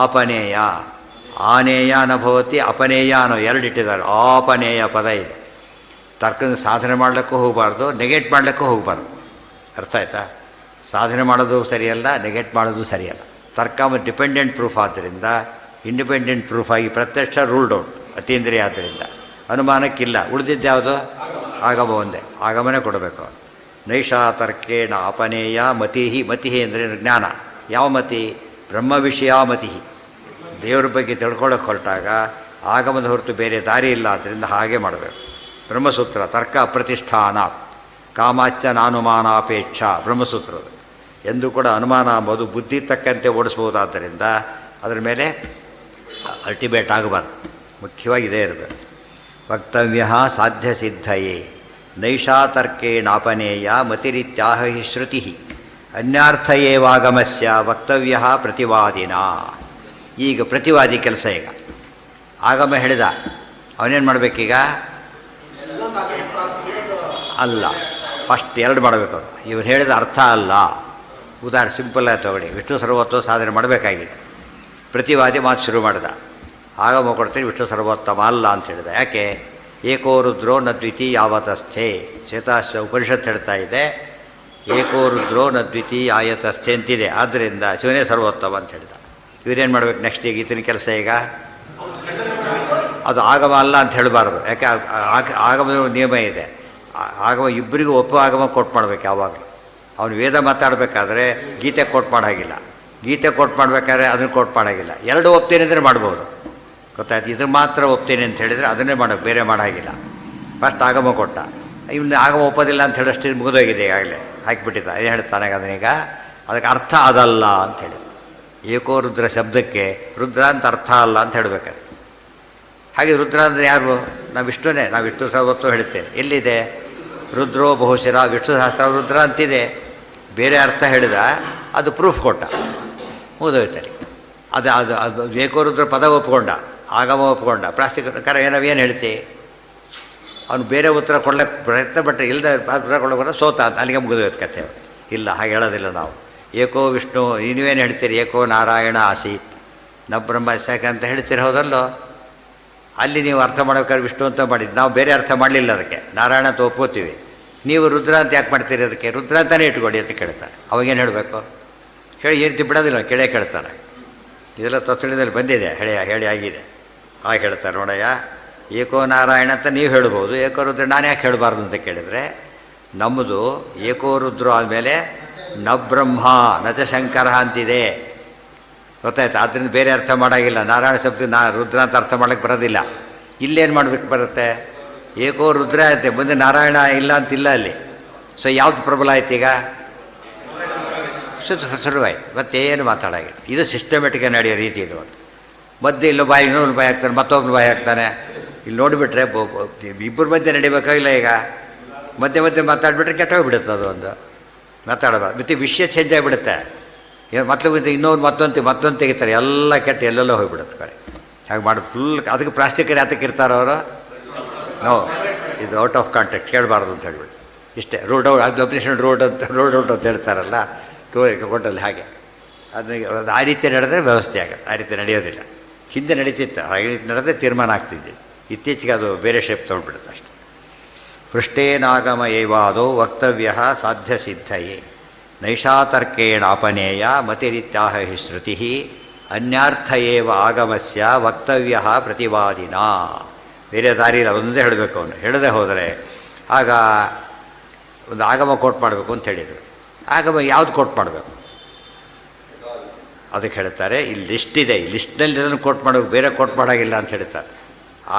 ಆಪನೇಯ ಆನೇಯ ನಭವತಿ, ಅಪನೇಯ ಅನ್ನೋ ಎರಡು ಇಟ್ಟಿದ್ದಾರೆ. ಆಪನೇಯ ಪದ ಇದೆ. ತರ್ಕದ ಸಾಧನೆ ಮಾಡಲಿಕ್ಕೂ ಹೋಗಬಾರ್ದು, ನೆಗೆಟ್ ಮಾಡಲಿಕ್ಕೂ ಹೋಗಬಾರ್ದು. ಅರ್ಥ ಆಯ್ತಾ? ಸಾಧನೆ ಮಾಡೋದು ಸರಿಯಲ್ಲ, ನೆಗೆಟ್ ಮಾಡೋದು ಸರಿಯಲ್ಲ. ತರ್ಕ ಡಿಪೆಂಡೆಂಟ್ ಪ್ರೂಫ್ ಆದ್ದರಿಂದ ಇಂಡಿಪೆಂಡೆಂಟ್ ಪ್ರೂಫ್ ಆಗಿ ಪ್ರತ್ಯಕ್ಷ ರೂಲ್ಡ್ ಔಟ್, ಅತೀಂದ್ರಿಯ. ಆದ್ದರಿಂದ ಅನುಮಾನಕ್ಕಿಲ್ಲ. ಉಳಿದಿದ್ದು ಯಾವುದು? ಆಗಮ ಒಂದೇ. ಆಗಮನೆ ಕೊಡಬೇಕು. ನೈಷಾತರ್ಕೇಣ ಅಪನೇಯ ಮತಿ. ಮತಿ ಅಂದರೆ ಜ್ಞಾನ. ಯಾವ ಮತಿ? ಬ್ರಹ್ಮ ವಿಷಯ ಮತಿ. ದೇವರ ಬಗ್ಗೆ ತಿಳ್ಕೊಳ್ಳೋಕೆ ಹೊರಟಾಗ ಆಗಮದ ಹೊರತು ಬೇರೆ ದಾರಿ ಇಲ್ಲ. ಆದ್ದರಿಂದ ಹಾಗೆ ಮಾಡಬೇಕು. ಬ್ರಹ್ಮಸೂತ್ರ ತರ್ಕ ಅಪ್ರತಿಷ್ಠಾನ ಕಾಮಾಚ್ಚ ನಾನುಮಾನಾಪೇಕ್ಷ ಬ್ರಹ್ಮಸೂತ್ರದ. ಎಂದೂ ಕೂಡ ಅನುಮಾನ ಅಂಬೋದು ಬುದ್ಧಿ ತಕ್ಕಂತೆ ಓಡಿಸ್ಬೋದಾದ್ದರಿಂದ ಅದರ ಮೇಲೆ ಅಲ್ಟಿಮೇಟ್ ಆಗಬಾರ್ದು. ಮುಖ್ಯವಾಗಿ ಇದೇ ಇರಬೇಕು. ವಕ್ತವ್ಯ ಸಾಧ್ಯ ಸಿದ್ಧಯೇ ನೈಷಾತರ್ಕೇಣಾಪನೇಯ ಮತಿರಿತ್ಯಾಹ ಹಿ ಶ್ರುತಿ ಅನ್ಯಾರ್ಥ ಏವಾಗಮಸ್ಯ ವಕ್ತವ್ಯ ಪ್ರತಿವಾದಿನ. ಈಗ ಪ್ರತಿವಾದಿ ಕೆಲಸ. ಈಗ ಆಗಮ ಹೇಳಿದ, ಅವನೇನು ಮಾಡಬೇಕೀಗ? ಅಲ್ಲ, ಫಸ್ಟ್ ಎರಡು ಮಾಡಬೇಕು. ಇವ್ರು ಹೇಳಿದ ಅರ್ಥ ಅಲ್ಲ. ಉದಾಹರಣೆ ಸಿಂಪಲ್ಲಾಗಿ ತಗೊಳ್ಳಿ. ವಿಷ್ಣು ಸರ್ವೋತ್ತಮ ಸಾಧನೆ ಮಾಡಬೇಕಾಗಿದೆ. ಪ್ರತಿವಾದಿ ಮಾತು ಶುರು ಮಾಡಿದ. ಆಗಮ ಕೊಡ್ತೀನಿ ವಿಷ್ಣು ಸರ್ವೋತ್ತಮ ಅಲ್ಲ ಅಂತ ಹೇಳಿದ. ಯಾಕೆ? ಏಕೋ ರುದ್ರೋ ನ ದ್ವಿತೀ ಯಾವತಸ್ಥೆ. ಶ್ವೇತಾಶ್ವ ಉಪನಿಷತ್ತು ಹೇಳ್ತಾ ಇದೆ, ಏಕೋ ರುದ್ರೋ ನ ದ್ವಿತೀ ಆಯತಸ್ಥೆ ಅಂತಿದೆ. ಆದ್ದರಿಂದ ಶಿವನೇ ಸರ್ವೋತ್ತಮ ಅಂತ ಹೇಳಿದ. ಇವರೇನು ಮಾಡ್ಬೇಕು ನೆಕ್ಸ್ಟ್? ಈಗ ಈತನ ಕೆಲಸ ಈಗ ಅದು ಆಗಮ ಅಲ್ಲ ಅಂತ ಹೇಳಬಾರ್ದು. ಯಾಕೆ? ಆಗಮದ ನಿಯಮ ಇದೆ. ಆಗಮ ಇಬ್ಬರಿಗೂ ಒಪ್ಪು ಆಗಮ ಕೋಟ್ ಮಾಡಬೇಕು ಯಾವಾಗಲೂ. ಅವನು ವೇದ ಮಾತಾಡಬೇಕಾದ್ರೆ ಗೀತೆ ಕೋಟ್ ಮಾಡೋ ಹಾಗಿಲ್ಲ, ಗೀತೆ ಕೋಟ್ ಮಾಡಬೇಕಾದ್ರೆ ಅದನ್ನು ಕೋಟ್ ಮಾಡೋಂಗಿಲ್ಲ. ಎರಡು ಒಪ್ತೇನೆ ಅಂದರೆ ಮಾಡ್ಬೋದು, ಗೊತ್ತಾಯ್ತು? ಇದ್ರ ಮಾತ್ರ ಒಪ್ತೇನೆ ಅಂತ ಹೇಳಿದರೆ ಅದನ್ನೇ ಮಾಡೋದು, ಬೇರೆ ಮಾಡೋ ಹಾಗಿಲ್ಲ. ಫಸ್ಟ್ ಆಗಮ ಕೊಟ್ಟ, ಇನ್ನು ಆಗಮ ಒಪ್ಪೋದಿಲ್ಲ ಅಂತ ಹೇಳೋಷ್ಟು ಮುಗಿದೋಗಿದೆ, ಈಗಾಗಲೇ ಹಾಕಿಬಿಟ್ಟಿದ್ದ. ಏನು ಹೇಳ್ತಾನೆ ಅದನ್ನೀಗ? ಅದಕ್ಕೆ ಅರ್ಥ ಅದಲ್ಲ ಅಂತ ಹೇಳಿ. ಏಕೋ ರುದ್ರ ಶಬ್ದಕ್ಕೆ ರುದ್ರ ಅಂತ ಅರ್ಥ ಅಲ್ಲ ಅಂತ ಹೇಳಬೇಕಾದ್ರೆ. ಹಾಗೆ ರುದ್ರ ಅಂದರೆ ಯಾರು? ನಾವು ವಿಷ್ಣುನೇ. ನಾವು ವಿಷ್ಣು ಸರ್ವತ್ತು ಹೇಳ್ತೇನೆ. ಎಲ್ಲಿದೆ? ರುದ್ರೋ ಬಹುಶಿರ ವಿಷ್ಣು ಸಹಸ್ರ ರುದ್ರ ಅಂತಿದೆ. ಬೇರೆ ಅರ್ಥ ಹೇಳಿದ, ಅದು ಪ್ರೂಫ್ ಕೊಟ್ಟ, ಮುಗಿದೋಯ್ತಲ್ಲಿ. ಅದು ಅದು ಅದು ಏಕೋ ರುದ್ರ ಪದ ಒಪ್ಕೊಂಡ, ಆಗಮ ಒಪ್ಕೊಂಡ. ಪ್ರಾಸ್ತಿಕರ ನಾವೇನು ಹೇಳ್ತೀವಿ? ಅವನು ಬೇರೆ ಉತ್ತರ ಕೊಡ್ಲಿಕ್ಕೆ ಪ್ರಯತ್ನ ಪಟ್ಟರೆ ಇಲ್ಲದೆ ಉತ್ತರ ಕೊಡೋಕೆ ಸೋತ ಅಂತ ಅಲ್ಲಿಗೆ ಮುಗಿದೋಯ್ತು ಕಥೆ. ಇಲ್ಲ, ಹಾಗೆ ಹೇಳೋದಿಲ್ಲ ನಾವು. ಏಕೋ ವಿಷ್ಣು, ನೀವೇನು ಹೇಳ್ತೀರಿ? ಏಕೋ ನಾರಾಯಣ ಆಸೀತ್ ನ ಬ್ರಹ್ಮ ಶಾಖ ಅಂತ ಹೇಳ್ತೀರಿ, ಹೌದಲ್ಲೋ? ಅಲ್ಲಿ ನೀವು ಅರ್ಥ ಮಾಡ್ಬೇಕಾದ್ರೆ ವಿಷ್ಣು ಅಂತ ಮಾಡಿದ್ದು, ನಾವು ಬೇರೆ ಅರ್ಥ ಮಾಡಲಿಲ್ಲ. ಅದಕ್ಕೆ ನಾರಾಯಣ ಅಂತ ಒಪ್ಕೋತೀವಿ. ನೀವು ರುದ್ರ ಅಂತ ಯಾಕೆ ಮಾಡ್ತೀರಿ ಅದಕ್ಕೆ? ರುದ್ರ ಅಂತಲೇ ಇಟ್ಕೊಡಿ ಅಂತ ಕೇಳ್ತಾರೆ. ಅವಾಗೇನು ಹೇಳಬೇಕು? ಹೇಳಿ ಈ ರೀತಿ ಬಿಡೋದಿಲ್ಲ, ಕೇಳೇ ಕೇಳ್ತಾನೆ. ಇದೆಲ್ಲ ತತ್ವದಲ್ಲಿ ಬಂದಿದೆ, ಹೇಳಿ ಆಗಿದೆ. ಆಗ ಹೇಳ್ತಾರೆ ನೋಡಯ್ಯ, ಏಕೋ ನಾರಾಯಣ ಅಂತ ನೀವು ಹೇಳ್ಬೋದು, ಏಕೋ ರುದ್ರ ನಾನು ಯಾಕೆ ಹೇಳಬಾರ್ದು ಅಂತ ಕೇಳಿದರೆ, ನಮ್ಮದು ಏಕೋ ರುದ್ರ ಆದಮೇಲೆ ನ ಬ್ರಹ್ಮ ನಚ ಶಂಕರ ಅಂತಿದೆ, ಗೊತ್ತಾಯ್ತು? ಆದ್ದರಿಂದ ಬೇರೆ ಅರ್ಥ ಮಾಡೋಂಗಿಲ್ಲ. ನಾರಾಯಣ ಶಬ್ದ ರುದ್ರ ಅಂತ ಅರ್ಥ ಮಾಡೋಕ್ಕೆ ಬರೋದಿಲ್ಲ. ಇಲ್ಲೇನು ಮಾಡ್ಬೇಕು ಬರುತ್ತೆ? ಏಕೋ ರುದ್ರ ಐತೆ, ಮುಂದೆ ನಾರಾಯಣ ಇಲ್ಲ ಅಂತಿಲ್ಲ ಅಲ್ಲಿ. ಸೊ ಯಾವ್ದು ಪ್ರಬಲ ಆಯ್ತು ಈಗ? ಶುರುವಾಯ್ತು, ಮತ್ತೇನು ಮಾತಾಡೋಂಗಿಲ್ಲ. ಇದು ಸಿಸ್ಟಮೆಟಿಕ್ ನಡೆಯೋ ರೀತಿ ಇದು. ಮಧ್ಯೆ ಇಲ್ಲೋ ಬಾಯಿ ಇನ್ನೊಂದು ಬಾಯಿ ಹಾಕ್ತಾನೆ, ಮತ್ತೊಬ್ಬರು ಬಾಯಿ ಹಾಕ್ತಾನೆ. ಇಲ್ಲಿ ನೋಡಿಬಿಟ್ರೆ ಇಬ್ಬರ ಮಧ್ಯೆ ನಡಿಬೇಕಾಗಿಲ್ಲ. ಈಗ ಮಧ್ಯೆ ಮಾತಾಡಿಬಿಟ್ರೆ ಕೆಟ್ಟೋಗ್ಬಿಡುತ್ತೆ. ಅದು ಒಂದು ಮಾತಾಡೋದು ಮತ್ತು ವಿಷಯ ಚೇಂಜ್ ಆಗಿಬಿಡುತ್ತೆ. ಮತ್ತೆ ಇನ್ನೊಂದು ಮತ್ತೊಂದು ತೆಗಿತಾರೆ, ಎಲ್ಲ ಕೆಟ್ಟು ಎಲ್ಲೆಲ್ಲೋ ಹೋಗಿಬಿಡುತ್ತೆ ಕಡೆ. ಹಾಗೆ ಮಾಡೋದು ಫುಲ್. ಅದಕ್ಕೆ ಪ್ಲಾಸ್ಟಿಕರ್ ಯಾತಕ್ಕೆ ಇರ್ತಾರೋ ಅವರು? ನೋ, ಇದು ಔಟ್ ಆಫ್ ಕಾಂಟ್ಯಾಕ್ಟ್, ಕೇಳಬಾರ್ದು ಅಂತ ಹೇಳ್ಬಿಟ್ಟು ಇಷ್ಟೇ. ರೋಡ್ ಔಟ್ ಅಂತ ಹೇಳ್ತಾರಲ್ಲ ಕೋರ್ಟಲ್ಲಿ, ಹಾಗೆ ಅದು ಆ ರೀತಿ ನಡೆದ್ರೆ ವ್ಯವಸ್ಥೆ ಆಗುತ್ತೆ. ಆ ರೀತಿ ನಡೆಯೋದಿಲ್ಲ. ಹಿಂದೆ ನಡೀತಿತ್ತು, ಹಾಗೆ ನಡೆದೇ ತೀರ್ಮಾನ ಆಗ್ತಿದ್ದೆ. ಇತ್ತೀಚೆಗೆ ಅದು ಬೇರೆ ಶೇಪ್ ತೊಗೊಂಡ್ಬಿಡುತ್ತೆ ಅಷ್ಟೆ. ಪೃಷ್ಟೇನಾಗಮ ಏವಾದೋ ವಕ್ತವ್ಯ ಸಾಧ್ಯ ಸಿದ್ಧಯೇ ನೈಷಾತರ್ಕೇಣ ಅಪನೇಯ ಮತಿರಿತ್ಯಾಹ ಹಿ ಶ್ರುತಿ ಅನ್ಯಾರ್ಥ ಏವ ಆಗಮಸ್ಯ ವಕ್ತವ್ಯ ಪ್ರತಿವಾದಿನ. ಬೇರೆ ದಾರಿயில் ಒಂದೇ ಹೇಳಬೇಕು. ಅವನು ಹೇಳದೆ ಹೋದರೆ ಆಗ ಒಂದು ಆಗಮ ಕೋಟ್ ಮಾಡಬೇಕು ಅಂತ ಹೇಳಿದರು. ಆಗಮ ಯಾವುದು ಕೋಟ್ ಮಾಡಬೇಕು ಅದಕ್ಕೆ ಹೇಳ್ತಾರೆ, ಇಲ್ಲಿ ಲಿಸ್ಟ್ ಇದೆ, ಈ ಲಿಸ್ಟ್ನಲ್ಲಿ ಇದನ್ನು ಕೋಟ್ ಮಾಡಬೇಕು, ಬೇರೆ ಕೋಟ್ ಮಾಡೋಂಗಿಲ್ಲ ಅಂತ ಹೇಳ್ತಾರೆ.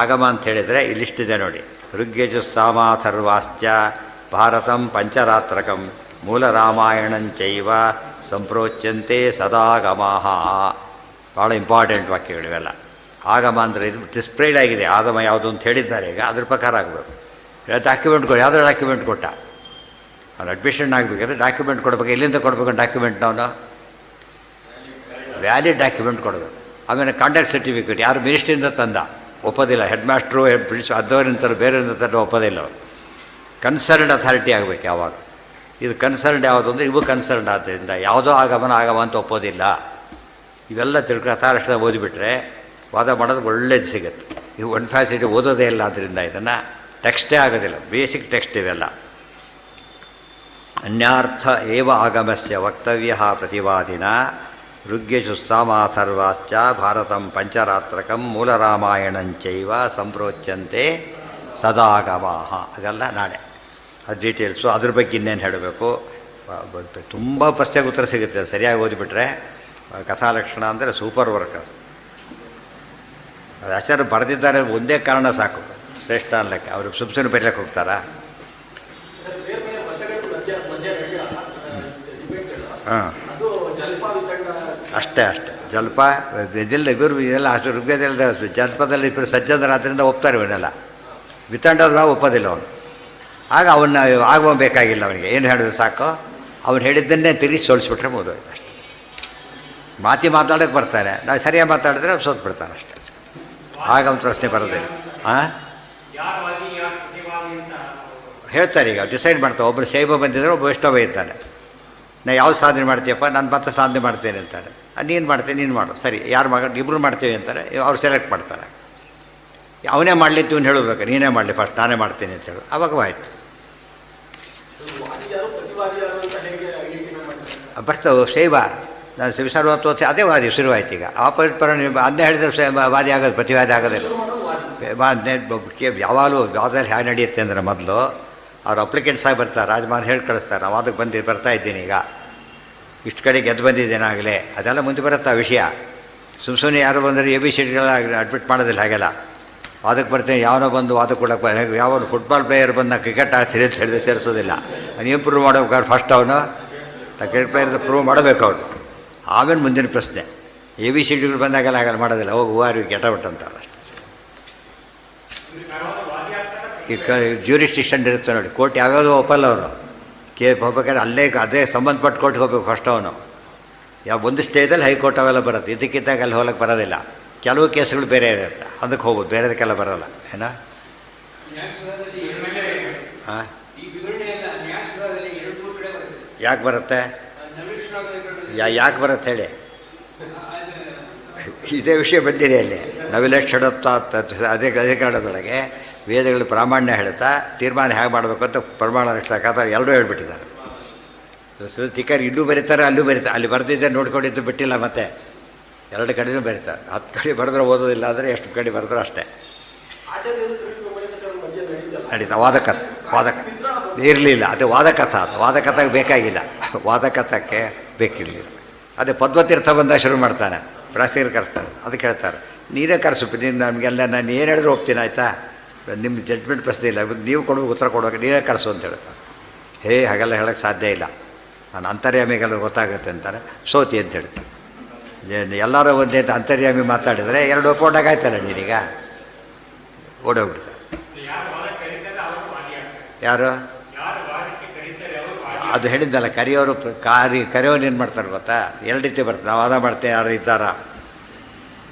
ಆಗಮ ಅಂತ ಹೇಳಿದರೆ ಈ ಲಿಸ್ಟ್ ಇದೆ ನೋಡಿ. ಋಗ್ಯಜುಸ್ಸಾಮಾಥರ್ವಾಶ್ಚ ಭಾರತಂ ಪಂಚರಾತ್ರಕಂ ಮೂಲ ರಾಮಾಯಣಂಚೈವ ಸಂಪ್ರೋಚ್ಯಂತೆ ಸದಾಗಮಃ. ಭಾಳ ಇಂಪಾರ್ಟೆಂಟ್ ವಾಕ್ಯಗಳು ಇವೆಲ್ಲ. ಆಗಮ ಅಂದರೆ ಇದು ಡಿಸ್ಪ್ಲೇಡ್ ಆಗಿದೆ. ಆಗಮ ಯಾವುದು ಅಂತ ಹೇಳಿದ್ದಾರೆ. ಈಗ ಅದ್ರ ಪ್ರಕಾರ ಆಗಬೇಕು. ಡಾಕ್ಯುಮೆಂಟ್ ಯಾವುದೋ ಡಾಕ್ಯುಮೆಂಟ್ ಕೊಟ್ಟ, ಅವ್ನು ಅಡ್ಮಿಷನ್ ಆಗಬೇಕಾದ್ರೆ ಡಾಕ್ಯುಮೆಂಟ್ ಕೊಡಬೇಕು. ಎಲ್ಲಿಂದ ಕೊಡಬೇಕು ಡಾಕ್ಯುಮೆಂಟ್? ಅವನು ವ್ಯಾಲಿಡ್ ಡಾಕ್ಯುಮೆಂಟ್ ಕೊಡಬೇಕು. ಆಮೇಲೆ ಕಾಂಟ್ಯಾಕ್ಟ್ ಸರ್ಟಿಫಿಕೇಟ್ ಯಾರು ಮಿನಿಸ್ಟ್ರಿಯಿಂದ ತಂದ ಒಪ್ಪೋದಿಲ್ಲ. ಹೆಡ್ ಮಾಸ್ಟ್ರು ಅದವರಿಂತಾರೆ, ಬೇರೆಯಿಂದ ತಂದು ಒಪ್ಪೋದಿಲ್ಲ. ಅವರು ಕನ್ಸರ್ನ್ಡ್ ಅಥಾರಿಟಿ ಆಗಬೇಕು ಯಾವಾಗ. ಇದು ಕನ್ಸರ್ನ್ಡ್ ಯಾವುದು ಅಂದರೆ ಇವು ಕನ್ಸರ್ನ್ಡ್. ಆದ್ದರಿಂದ ಯಾವುದೋ ಆಗಮ ಅಂತ ಒಪ್ಪೋದಿಲ್ಲ. ಇವೆಲ್ಲ ಕಥಾರಕ್ಷಣ ಓದಿಬಿಟ್ರೆ ವಾದ ಮಾಡೋದು ಒಳ್ಳೇದು ಸಿಗುತ್ತೆ. ಇವು ಒನ್ ಫ್ಯಾಸಿಟಿ ಓದೋದೇ ಇಲ್ಲ. ಆದ್ದರಿಂದ ಇದನ್ನು ಟೆಕ್ಸ್ಟೇ ಆಗೋದಿಲ್ಲ, ಬೇಸಿಕ್ ಟೆಕ್ಸ್ಟ್ ಇವೆಲ್ಲ. ಅನ್ಯಾರ್ಥ ಏವ ಆಗಮಸ್ಯ ವಕ್ತವ್ಯ ಪ್ರತಿವಾದಿನ ಋಗ್ಯಜುಸ್ಸಾಮಾಥರ್ವಾಶ್ಚ ಭಾರತಂ ಪಂಚರಾತ್ರಕಂ ಮೂಲರಾಮಾಯಣಂಚೈವ ಸಂಪ್ರೋಚ್ಯಂತೆ ಸದಾಗಮಃ. ಅದೆಲ್ಲ ನಾಳೆ ಅದು ಡೀಟೇಲ್ಸು. ಅದ್ರ ಬಗ್ಗೆ ಇನ್ನೇನು ಹೇಳಬೇಕು? ತುಂಬ ಪ್ರಶ್ನೆಗೆ ಉತ್ತರ ಸಿಗುತ್ತೆ ಸರಿಯಾಗಿ ಓದಿಬಿಟ್ರೆ. ಕಥಾಲಕ್ಷಣ ಅಂದರೆ ಸೂಪರ್ ವರ್ಕ್. ಅದು ಆಚಾರ್ಯರು ಬರೆದಿದ್ದಾರೆ, ಒಂದೇ ಕಾರಣ ಸಾಕು ಶ್ರೇಷ್ಠ ಅನ್ಲಕ್ಕೆ. ಅವರು ಸುಮ್ಮನೆ ಬರೀಲಕ್ಕೆ ಹೋಗ್ತಾರಾ? ಹಾಂ, ಅಷ್ಟೇ ಜಲ್ಪ ಇದೆಲ್ಲ ಇವರು ಇದೆಲ್ಲ ಅಷ್ಟು ಋಗ್ವೇದೆಲ್ಲ ಜಲ್ಪದಲ್ಲಿ ಇಬ್ಬರು ಸಜ್ಜನರಾದ್ರಿಂದ ಒಪ್ತಾರೆ. ಇವನ್ನೆಲ್ಲ ವಿತಂಡದ ಒಪ್ಪೋದಿಲ್ಲ ಅವನು. ಆಗ ಅವನ್ನ ಆಗೋಬೇಕಾಗಿಲ್ಲ. ಅವನಿಗೆ ಏನು ಹೇಳಿದ್ರು ಸಾಕು, ಅವ್ನು ಹೇಳಿದ್ದನ್ನೇ ತಿರುಗಿ ಸೋಲಿಸ್ಬಿಟ್ರೆ ಮುಗಿದೋಯ್ತು ಅಷ್ಟೆ. ಮಾತಾಡೋಕ್ಕೆ ಬರ್ತಾನೆ, ನಾವು ಸರಿಯಾಗಿ ಮಾತಾಡಿದ್ರೆ ಸೋತ್ ಬಿಡ್ತಾನೆ ಅಷ್ಟೆ. ಆಗ ಒಂದು ಪ್ರಶ್ನೆ ಬರೋದಿಲ್ಲ. ಹಾಂ, ಹೇಳ್ತಾರೆ. ಈಗ ಡಿಸೈಡ್ ಮಾಡ್ತಾರೆ. ಒಬ್ಬರು ಶೈವ ಬಂದಿದ್ರೆ ಒಬ್ಬ ವೈಷ್ಣವ ಇದ್ದಾನೆ. ನಾ ಯಾವ್ದು ಸಾಧನೆ ಮಾಡ್ತೀಯಪ್ಪ? ನಾನು ಮತ್ತೆ ಸಾಧನೆ ಮಾಡ್ತೇನೆ ಅಂತಾರೆ. ನೀನು ಮಾಡ್ತೇನೆ, ನೀನು ಮಾಡು. ಸರಿ, ಯಾರು ಇಬ್ಬರು ಮಾಡ್ತೀವಿ ಅಂತಾರೆ. ಅವ್ರು ಸೆಲೆಕ್ಟ್ ಮಾಡ್ತಾರೆ. ಅವನೇ ಮಾಡಲಿ ಇವನು ಹೇಳಬೇಕು, ನೀನೇ ಮಾಡಲಿ ಫಸ್ಟ್, ನಾನೇ ಮಾಡ್ತೀನಿ ಅಂತ ಹೇಳು. ಅವಾಗ ಆಯಿತು. ಬರ್ತವೆ ಶೈವ. ನಾನು ವಿಸರ್ವತ್ವ ಅದೇ ವಾದಿ ಶುರುವಾಯ್ತು. ಈಗ ಆಪೋಸಿಟ್ ಪರ ಅದನ್ನೇ ಹೇಳಿದ್ರೆ ವಾದಿ ಆಗೋದು, ಪ್ರತಿವಾದಿ ಆಗೋದಿಲ್ಲ. ಯಾವಾಗಲೂ ಯಾವುದ್ರಲ್ಲಿ ಹೇಗೆ ನಡೆಯುತ್ತೆ ಅಂದರೆ, ಮೊದಲು ಅವ್ರು ಅಪ್ಲಿಕೆಂಟ್ಸ್ ಆಗಿ ಬರ್ತಾರೆ, ರಾಜಮಾನ್ ಹೇಳಿ ಕಳಿಸ್ತಾರೆ, ನಾವು ಅದಕ್ಕೆ ಬರ್ತಾ ಇದ್ದೀನಿ, ಈಗ ಇಷ್ಟು ಕಡೆ ಗೆದ್ದು ಬಂದಿದ್ದೇನೆ ಆಗಲೇ. ಅದೆಲ್ಲ ಮುಂದೆ ಬರುತ್ತೆ ಆ ವಿಷಯ. ಸುಮ್ಮನೆ ಯಾರು ಬಂದರೆ ABCDಗಳ ಅಡ್ಮಿಟ್ ಮಾಡೋದಿಲ್ಲ. ಹಾಗೆಲ್ಲ ವಾದಕ್ಕೆ ಬರ್ತೀನಿ. ಯಾವನೋ ಬಂದು ವಾದಕ್ಕೆ ಕೊಡೋಕ್ಕೆ ಯಾವನು ಫುಟ್ಬಾಲ್ ಪ್ಲೇಯರ್ ಬಂದು ಕ್ರಿಕೆಟ್ ಆಡ್ತೀನಿ ಅಂತ ಹೇಳಿದ್ರೆ ಸೇರಿಸೋದಿಲ್ಲ. ನೀವು ಪ್ರೂವ್ ಮಾಡಬೇಕಾದ್ರೆ ಫಸ್ಟ್ ಅವನು ಕ್ರಿಕೆಟ್ ಪ್ಲೇಯರ್ದು ಪ್ರೂವ್ ಮಾಡಬೇಕು ಅವನು. ಆಮೇಲೆ ಮುಂದಿನ ಪ್ರಶ್ನೆ. ABCDಗಳು ಬಂದಾಗೆಲ್ಲ ಹಾಗೆಲ್ಲ ಮಾಡೋದಿಲ್ಲ. ಹೋಗಿ ಹೂವಾರಿ ಗೆಟೌಟ್ ಅಂತಾರೆ ಅಷ್ಟೆ. ಈಗ ಜ್ಯೂರಿಸ್ಟಿಕ್ಷನ್ ಇರುತ್ತೆ ನೋಡಿ, ಕೋರ್ಟ್ ಯಾವ್ಯಾವುದೋ ಒಪ್ಪಲ್ಲ ಅವರು. ಹೋಗ್ಬೇಕಾದ್ರೆ ಅದೇ ಸಂಬಂಧಪಟ್ಟ ಕೋರ್ಟ್ಗೆ ಹೋಗ್ಬೇಕು ಫಸ್ಟ್ ಅವನು. ಒಂದು ಸ್ಟೇಜಲ್ಲಿ ಹೈಕೋರ್ಟ್ ಅವೆಲ್ಲ ಬರುತ್ತೆ. ಇದಕ್ಕಿದ್ದಾಗ ಅಲ್ಲಿ ಹೋಗಕ್ಕೆ ಬರೋದಿಲ್ಲ. ಕೆಲವು ಕೇಸುಗಳು ಬೇರೆ ಇರುತ್ತೆ, ಅದಕ್ಕೆ ಹೋಗ್ಬೋದು, ಬೇರೆದಕ್ಕೆಲ್ಲ ಬರೋಲ್ಲ. ಏನೋ ಹಾಂ, ಯಾಕೆ ಬರುತ್ತೆ? ಯಾಕೆ ಬರುತ್ತೆ ಹೇಳಿ? ಇದೇ ವಿಷಯ ಬಂದಿದೆ ಅಲ್ಲಿ ನವಿಲೇಶ್ ಷಡತ್ವ ಅದೇ ಅಧಿಕರಣದೊಳಗೆ. ವೇದಗಳು ಪ್ರಾಮಾಣ್ಯ ಹೇಳ್ತಾ ತೀರ್ಮಾನ ಹೇಗೆ ಮಾಡಬೇಕು ಅಂತ ಪ್ರಮಾಣ ರಕ್ಷಕ ಎಲ್ಲರೂ ಹೇಳ್ಬಿಟ್ಟಿದ್ದಾರೆ. ತಿಕ್ಕರ್ ಇಲ್ಲೂ ಬರೀತಾರೆ, ಅಲ್ಲೂ ಬರೀತಾರೆ. ಅಲ್ಲಿ ಬರೆದಿದ್ದೆ ನೋಡ್ಕೊಂಡಿದ್ದು ಬಿಟ್ಟಿಲ್ಲ, ಮತ್ತೆ ಎರಡು ಕಡೆಯೂ ಬರೀತಾರೆ. 10 ಕಡೆ ಬರೆದ್ರೆ ಓದೋದಿಲ್ಲ ಅಂದರೆ ಎಷ್ಟು ಕಡೆ ಬರೆದ್ರೆ ಅಷ್ಟೇ ನಡೀತಾ. ವಾದಕ ಇರಲಿಲ್ಲ, ಅದು ವಾದಕಥ. ಅದು ವಾದಕಥಕ್ಕೆ ಬೇಕಾಗಿಲ್ಲ, ವಾದಕಥಕ್ಕೆ ಬೇಕಿರಲಿಲ್ಲ. ಅದೇ ಪದ್ಮತೀರ್ಥ ಬಂದಾಗ ಶುರು ಮಾಡ್ತಾನೆ, ಪ್ರಾಚೀನ ಕರೆಸ್ತಾನೆ. ಅದಕ್ಕೆ ಹೇಳ್ತಾರೆ, ನೀನೇ ಕರೆಸು, ನೀನು ನಮಗೆಲ್ಲ ನಾನು ಏನು ಹೇಳಿದ್ರು ಹೋಗ್ತೀನಿ, ಆಯಿತಾ, ನಿಮ್ಮ ಜಡ್ಜ್ಮೆಂಟ್ ಪ್ರಶ್ನೆ ಇಲ್ಲ, ನೀವು ಕೊಡಬೇಕು, ಉತ್ತರ ಕೊಡುವಾಗ ನೀನೇ ಕರೆಸು ಅಂತ ಹೇಳ್ತಾರೆ. ಹಾಗೆಲ್ಲ ಹೇಳೋಕ್ಕೆ ಸಾಧ್ಯ ಇಲ್ಲ, ನಾನು ಅಂತರ್ಯಾಮಿಗೆಲ್ಲ ಗೊತ್ತಾಗುತ್ತೆ ಅಂತಾರೆ. ಸೋತಿ ಅಂತ ಹೇಳ್ತಾರೆ. ಎಲ್ಲರೂ ಒಂದೇ ಅಂತರ್ಯಾಮಿ ಮಾತಾಡಿದರೆ ಎರಡು ಒಪ್ಪೊಂಡಾಗ ಆಯ್ತಲ್ಲ, ನೀನೀಗ ಓಡೋಗ್ಬಿಡ್ತಾರೆ. ಯಾರು ಅದು ಹೇಳಿದ್ದಲ್ಲ, ಕರೆಯೋರು ಕರೆಯೋನು ಏನು ಮಾಡ್ತಾರೆ ಗೊತ್ತಾ, ಎರಡು ರೀತಿ ಬರ್ತಾರೆ. ನಾವು ವಾದ ಮಾಡ್ತೇವೆ, ಯಾರು ಇದ್ದಾರಾ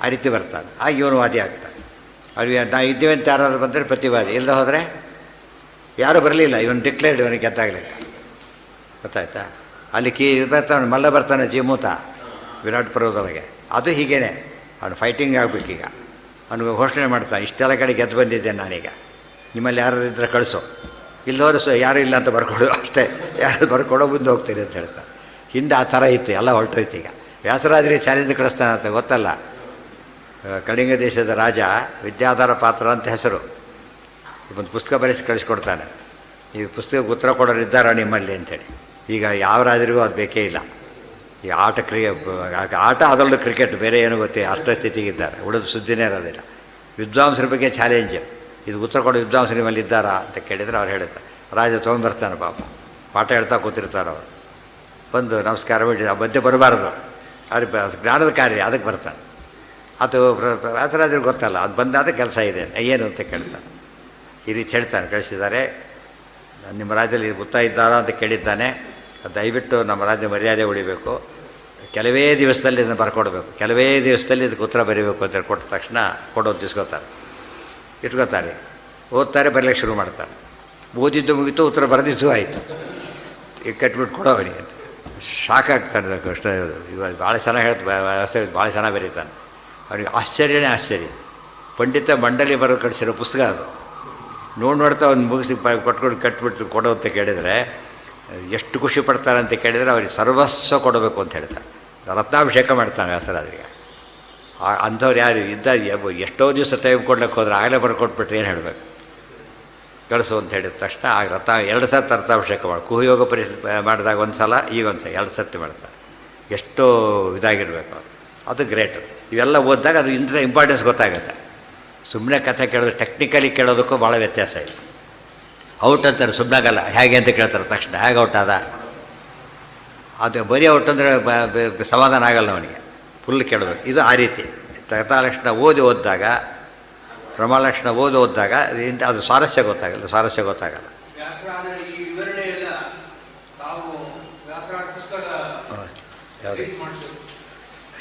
ಆ ರೀತಿ ಬರ್ತಾನೆ. ಆಗ ಇವನು ವಾದಿ ಆಗ್ತಾನೆ. ಅವ್ರಿಗೆ ನಾವು ಇದ್ದೀವಿ ಅಂತ ಯಾರು ಬಂದರೆ ಪ್ರತಿವಾದಿ, ಇಲ್ಲದೆ ಹೋದರೆ ಯಾರೂ ಬರಲಿಲ್ಲ, ಇವನು ಡಿಕ್ಲೇರ್ಡ್, ಇವನಿಗೆ ಗೆದ್ದಾಗಲಿಲ್ಲ. ಗೊತ್ತಾಯ್ತಾ? ಅಲ್ಲಿ ಬರ್ತಾನೆ, ಮಲ್ಲ ಬರ್ತಾನೆ ಜೀಮೂತ ವಿರಾಟ್ ಪರ್ವದೊಳಗೆ. ಅದು ಹೀಗೇನೆ, ಅವನು ಫೈಟಿಂಗ್ ಆಗಬೇಕೀಗ. ಅವನಿಗೆ ಘೋಷಣೆ ಮಾಡ್ತಾನೆ, ಇಷ್ಟೆಲ್ಲ ಕಡೆ ಗೆದ್ದು ಬಂದಿದ್ದೇನೆ ನಾನೀಗ, ನಿಮ್ಮಲ್ಲಿ ಯಾರು ಇದ್ದರೆ ಕಳಿಸು, ಇಲ್ಲದವರು ಯಾರೂ ಇಲ್ಲ ಅಂತ ಬರ್ಕೊಡು ಅಷ್ಟೇ, ಯಾರು ಬರ್ಕೊಡೋ ಮುಂದೆ ಹೋಗ್ತೀರಿ ಅಂತ ಹೇಳ್ತಾರೆ. ಹಿಂದೆ ಆ ಥರ ಇತ್ತು, ಎಲ್ಲ ಹೊರಟೋಯ್ತು. ಈಗ ವ್ಯಾಸರಾಜರಿಗೆ ಚಾಲೆಂಜ್ ಕಳಿಸ್ತಾನೆ ಅಂತ ಗೊತ್ತಲ್ಲ. ಕಳಿಂಗ ದೇಶದ ರಾಜ ವಿದ್ಯಾಧರ ಪಾತ್ರ ಅಂತ ಹೆಸರು. ಒಂದು ಪುಸ್ತಕ ಬರೆಸಿ ಕಳಿಸ್ಕೊಡ್ತಾನೆ, ಈ ಪುಸ್ತಕಕ್ಕೆ ಉತ್ತರ ಕೊಡೋರು ಇದ್ದಾರಾ ನಿಮ್ಮಲ್ಲಿ ಅಂತೇಳಿ. ಈಗ ಯಾವ ರಾಜರಿಗೂ ಅದು ಬೇಕೇ ಇಲ್ಲ. ಈ ಆಟ ಅದರಲ್ಲೂ ಕ್ರಿಕೆಟ್, ಬೇರೆ ಏನು ಗೊತ್ತೇ, ಅಷ್ಟ ಸ್ಥಿತಿಗಿದ್ದಾರೆ, ಉಳಿದು ಸುದ್ದಿನೇ ಇರೋದಿಲ್ಲ. ವಿದ್ವಾಂಸರ ಬಗ್ಗೆ ಚಾಲೆಂಜ್, ಇದು ಉತ್ತರ ಕೊಡೋ ವಿದ್ವಾಂಸರು ನಿಮ್ಮಲ್ಲಿ ಇದ್ದಾರಾ ಅಂತ ಕೇಳಿದರೆ ಅವ್ರು ಹೇಳ್ತಾರೆ. ರಾಜ ತೊಗೊಂಡ್ಬರ್ತಾನೆ, ಪಾಪ ಪಾಠ ಹೇಳ್ತಾ ಕೂತಿರ್ತಾರೆ ಅವರು. ಬಂದು ನಮಸ್ಕಾರ ಬಿಡಿ, ಆ ಮಧ್ಯೆ ಬರಬಾರ್ದು, ಅವ್ರಿಗೆ ಜ್ಞಾನದ ಕಾರ್ಯ, ಅದಕ್ಕೆ ಬರ್ತಾನೆ. ಅದು ವ್ಯಾಸರಾಜರಿಗೆ ಗೊತ್ತಲ್ಲ, ಅದು ಬಂದಾದ ಕೆಲಸ ಇದೆ ಏನು ಅಂತ ಕೇಳ್ತಾನೆ. ಈ ರೀತಿ ಹೇಳ್ತಾನೆ, ಕಳಿಸಿದ್ದಾರೆ, ನಿಮ್ಮ ರಾಜ್ಯದಲ್ಲಿ ಗೊತ್ತಾ ಇದ್ದಾರಾ ಅಂತ ಕೇಳಿದ್ದಾನೆ, ದಯವಿಟ್ಟು ನಮ್ಮ ರಾಜ್ಯ ಮರ್ಯಾದೆ ಉಳಿಬೇಕು, ಕೆಲವೇ ದಿವಸದಲ್ಲಿ ಇದನ್ನು ಬರ್ಕೊಡ್ಬೇಕು, ಕೆಲವೇ ದಿವಸದಲ್ಲಿ ಇದಕ್ಕೆ ಉತ್ತರ ಬರೀಬೇಕು ಅಂತೇಳಿ ಕೊಟ್ಟ ತಕ್ಷಣ ಕೊಡೋದು ತಿಸ್ಕೋತಾರೆ, ಇಟ್ಕೋತಾರೆ, ಓದ್ತಾರೆ, ಬರಲಿಕ್ಕೆ ಶುರು ಮಾಡ್ತಾರೆ. ಓದಿದ್ದು ಮುಗಿತು, ಉತ್ತರ ಬರೆದಿದ್ದು ಆಯಿತು. ಈಗ ಕಟ್ಬಿಟ್ಟು ಕೊಡೋ ಅವನಿಗೆ ಅಂತ ಶಾಕ್ ಆಗ್ತಾನೆ. ಕೃಷ್ಣ ಇವಾಗ ಭಾಳ ಚೆನ್ನಾಗಿ ವ್ಯವಸ್ಥೆ ಭಾಳ ಚೆನ್ನಾಗಿ ಬರೀತಾನೆ. ಅವ್ರಿಗೆ ಆಶ್ಚರ್ಯನೇ ಆಶ್ಚರ್ಯ. ಪಂಡಿತ ಮಂಡಲಿ ಬರೋದು ಕಳಿಸಿರೋ ಪುಸ್ತಕ ಅದು. ನೋಡ್ತಾ ಅವ್ನು ಮುಗಿಸಿ ಕೊಟ್ಕೊಂಡು ಕಟ್ಬಿಟ್ಟು ಕೊಡೋ ಅಂತ ಕೇಳಿದರೆ ಎಷ್ಟು ಖುಷಿ ಪಡ್ತಾರೆ ಅಂತ ಕೇಳಿದರೆ ಅವ್ರಿಗೆ ಸರ್ವಸ್ವ ಕೊಡಬೇಕು ಅಂತ ಹೇಳ್ತಾರೆ. ರತ್ನಾಭಿಷೇಕ ಮಾಡ್ತಾನೆ ವ್ಯಾಸರಾಜರಿಗೆ. ಅಂಥವ್ರು ಯಾರು ಇದ್ದ ಎಷ್ಟೋ ದಿವಸ ಟೈಮ್ ಕೊಡ್ಲಿಕ್ಕೆ ಹೋದ್ರೆ ಆಗಲೇ ಬರ್ಕೊಟ್ಬಿಟ್ರೆ ಏನು ಹೇಳಬೇಕು, ಕಳಿಸು ಅಂತ ಹೇಳಿದ ತಕ್ಷಣ ಆಗ ಎರಡು ಸರ್ತಿ ರತ್ನಾಭಿಷೇಕ ಮಾಡಿ, ಕುಹಯೋಗ ಮಾಡಿದಾಗ ಒಂದು ಸಲ, ಈಗ ಒಂದು ಸಲ, 2 ಸರ್ತಿ ಮಾಡ್ತಾರೆ. ಎಷ್ಟೋ ಇದಾಗಿರ್ಬೇಕು ಅವರು, ಅದು ಗ್ರೇಟು. ಇವೆಲ್ಲ ಓದಿದಾಗ ಅದು ಇಂಪಾರ್ಟೆನ್ಸ್ ಗೊತ್ತಾಗುತ್ತೆ. ಸುಮ್ಮನೆ ಕಥೆ ಕೇಳೋದು, ಟೆಕ್ನಿಕಲಿ ಕೇಳೋದಕ್ಕೂ ಭಾಳ ವ್ಯತ್ಯಾಸ ಇದೆ. ಔಟ್ ಅಂತಾರೆ, ಸುಮ್ಮನಾಗಲ್ಲ, ಹೇಗೆ ಅಂತ ಕೇಳ್ತಾರೆ ತಕ್ಷಣ, ಹೇಗೆ ಔಟ್ ಆದ, ಅದು ಬರೀ ಔಟ್ ಅಂದರೆ ಸಮಾಧಾನ ಆಗಲ್ಲ ಅವನಿಗೆ, ಫುಲ್ ಕೇಳಬೇಕು. ಇದು ಆ ರೀತಿ ಕಥಾಲಕ್ಷಣ ಓದಿದಾಗ, ಪ್ರಮಾಲಕ್ಷಣ ಓದಿದಾಗ ಅದು ಸ್ವಾರಸ್ಯ ಗೊತ್ತಾಗಲ್ಲ.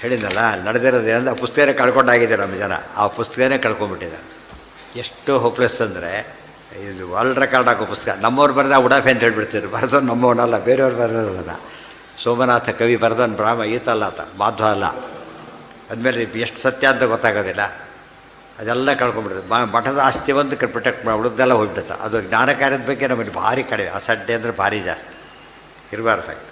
ಹೇಳಿದ್ನಲ್ಲ, ನಡೆದಿರೋದೇನಂದ್ರೆ ಆ ಪುಸ್ತಕನೇ ಕಳ್ಕೊಂಡಾಗಿದೆ ನಮ್ಮ ಜನ, ಆ ಪುಸ್ತಕನೇ ಕಳ್ಕೊಂಡ್ಬಿಟ್ಟಿದ್ದಾರೆ. ಎಷ್ಟು ಹೋಪ್ಲೆಸ್ ಅಂದರೆ, ಇದು ವರ್ಲ್ಡ್ ರೆಕಾರ್ಡ್ ಆಗೋ ಪುಸ್ತಕ. ನಮ್ಮವ್ರು ಬರೆದ ಉಡಾಫೆ ಅಂತ ಹೇಳ್ಬಿಡ್ತೀರಿ, ಬರೆದೋನು ನಮ್ಮವನಲ್ಲ, ಬೇರೆಯವ್ರು ಬರೆದೋದನ್ನು. ಸೋಮನಾಥ ಕವಿ ಬರೆದೋನು ಬ್ರಾಹ್ಮ, ಈತಲ್ಲ ಆತ, ಮಾಧ್ವ ಅಲ್ಲ. ಅಂದಮೇಲೆ ಎಷ್ಟು ಸತ್ಯ ಅಂತ ಗೊತ್ತಾಗೋದಿಲ್ಲ, ಅದೆಲ್ಲ ಕಳ್ಕೊಂಡ್ಬಿಡ್ತದೆ. ಮಠದ ಆಸ್ತಿ ಒಂದು ಪ್ರೊಟೆಕ್ಟ್ ಮಾಡಿ ಉಳಿದೆಲ್ಲ ಹೋಗ್ಬಿಡುತ್ತೆ. ಅದು ಜ್ಞಾನ ಕಾರ್ಯದ ಬಗ್ಗೆ ನಮಗೆ ಭಾರಿ ಕಡಿಮೆ, ಅಸಡ್ಡೆ ಅಂದರೆ ಭಾರಿ ಜಾಸ್ತಿ ಇರಬಾರ್ದಾಗಿ.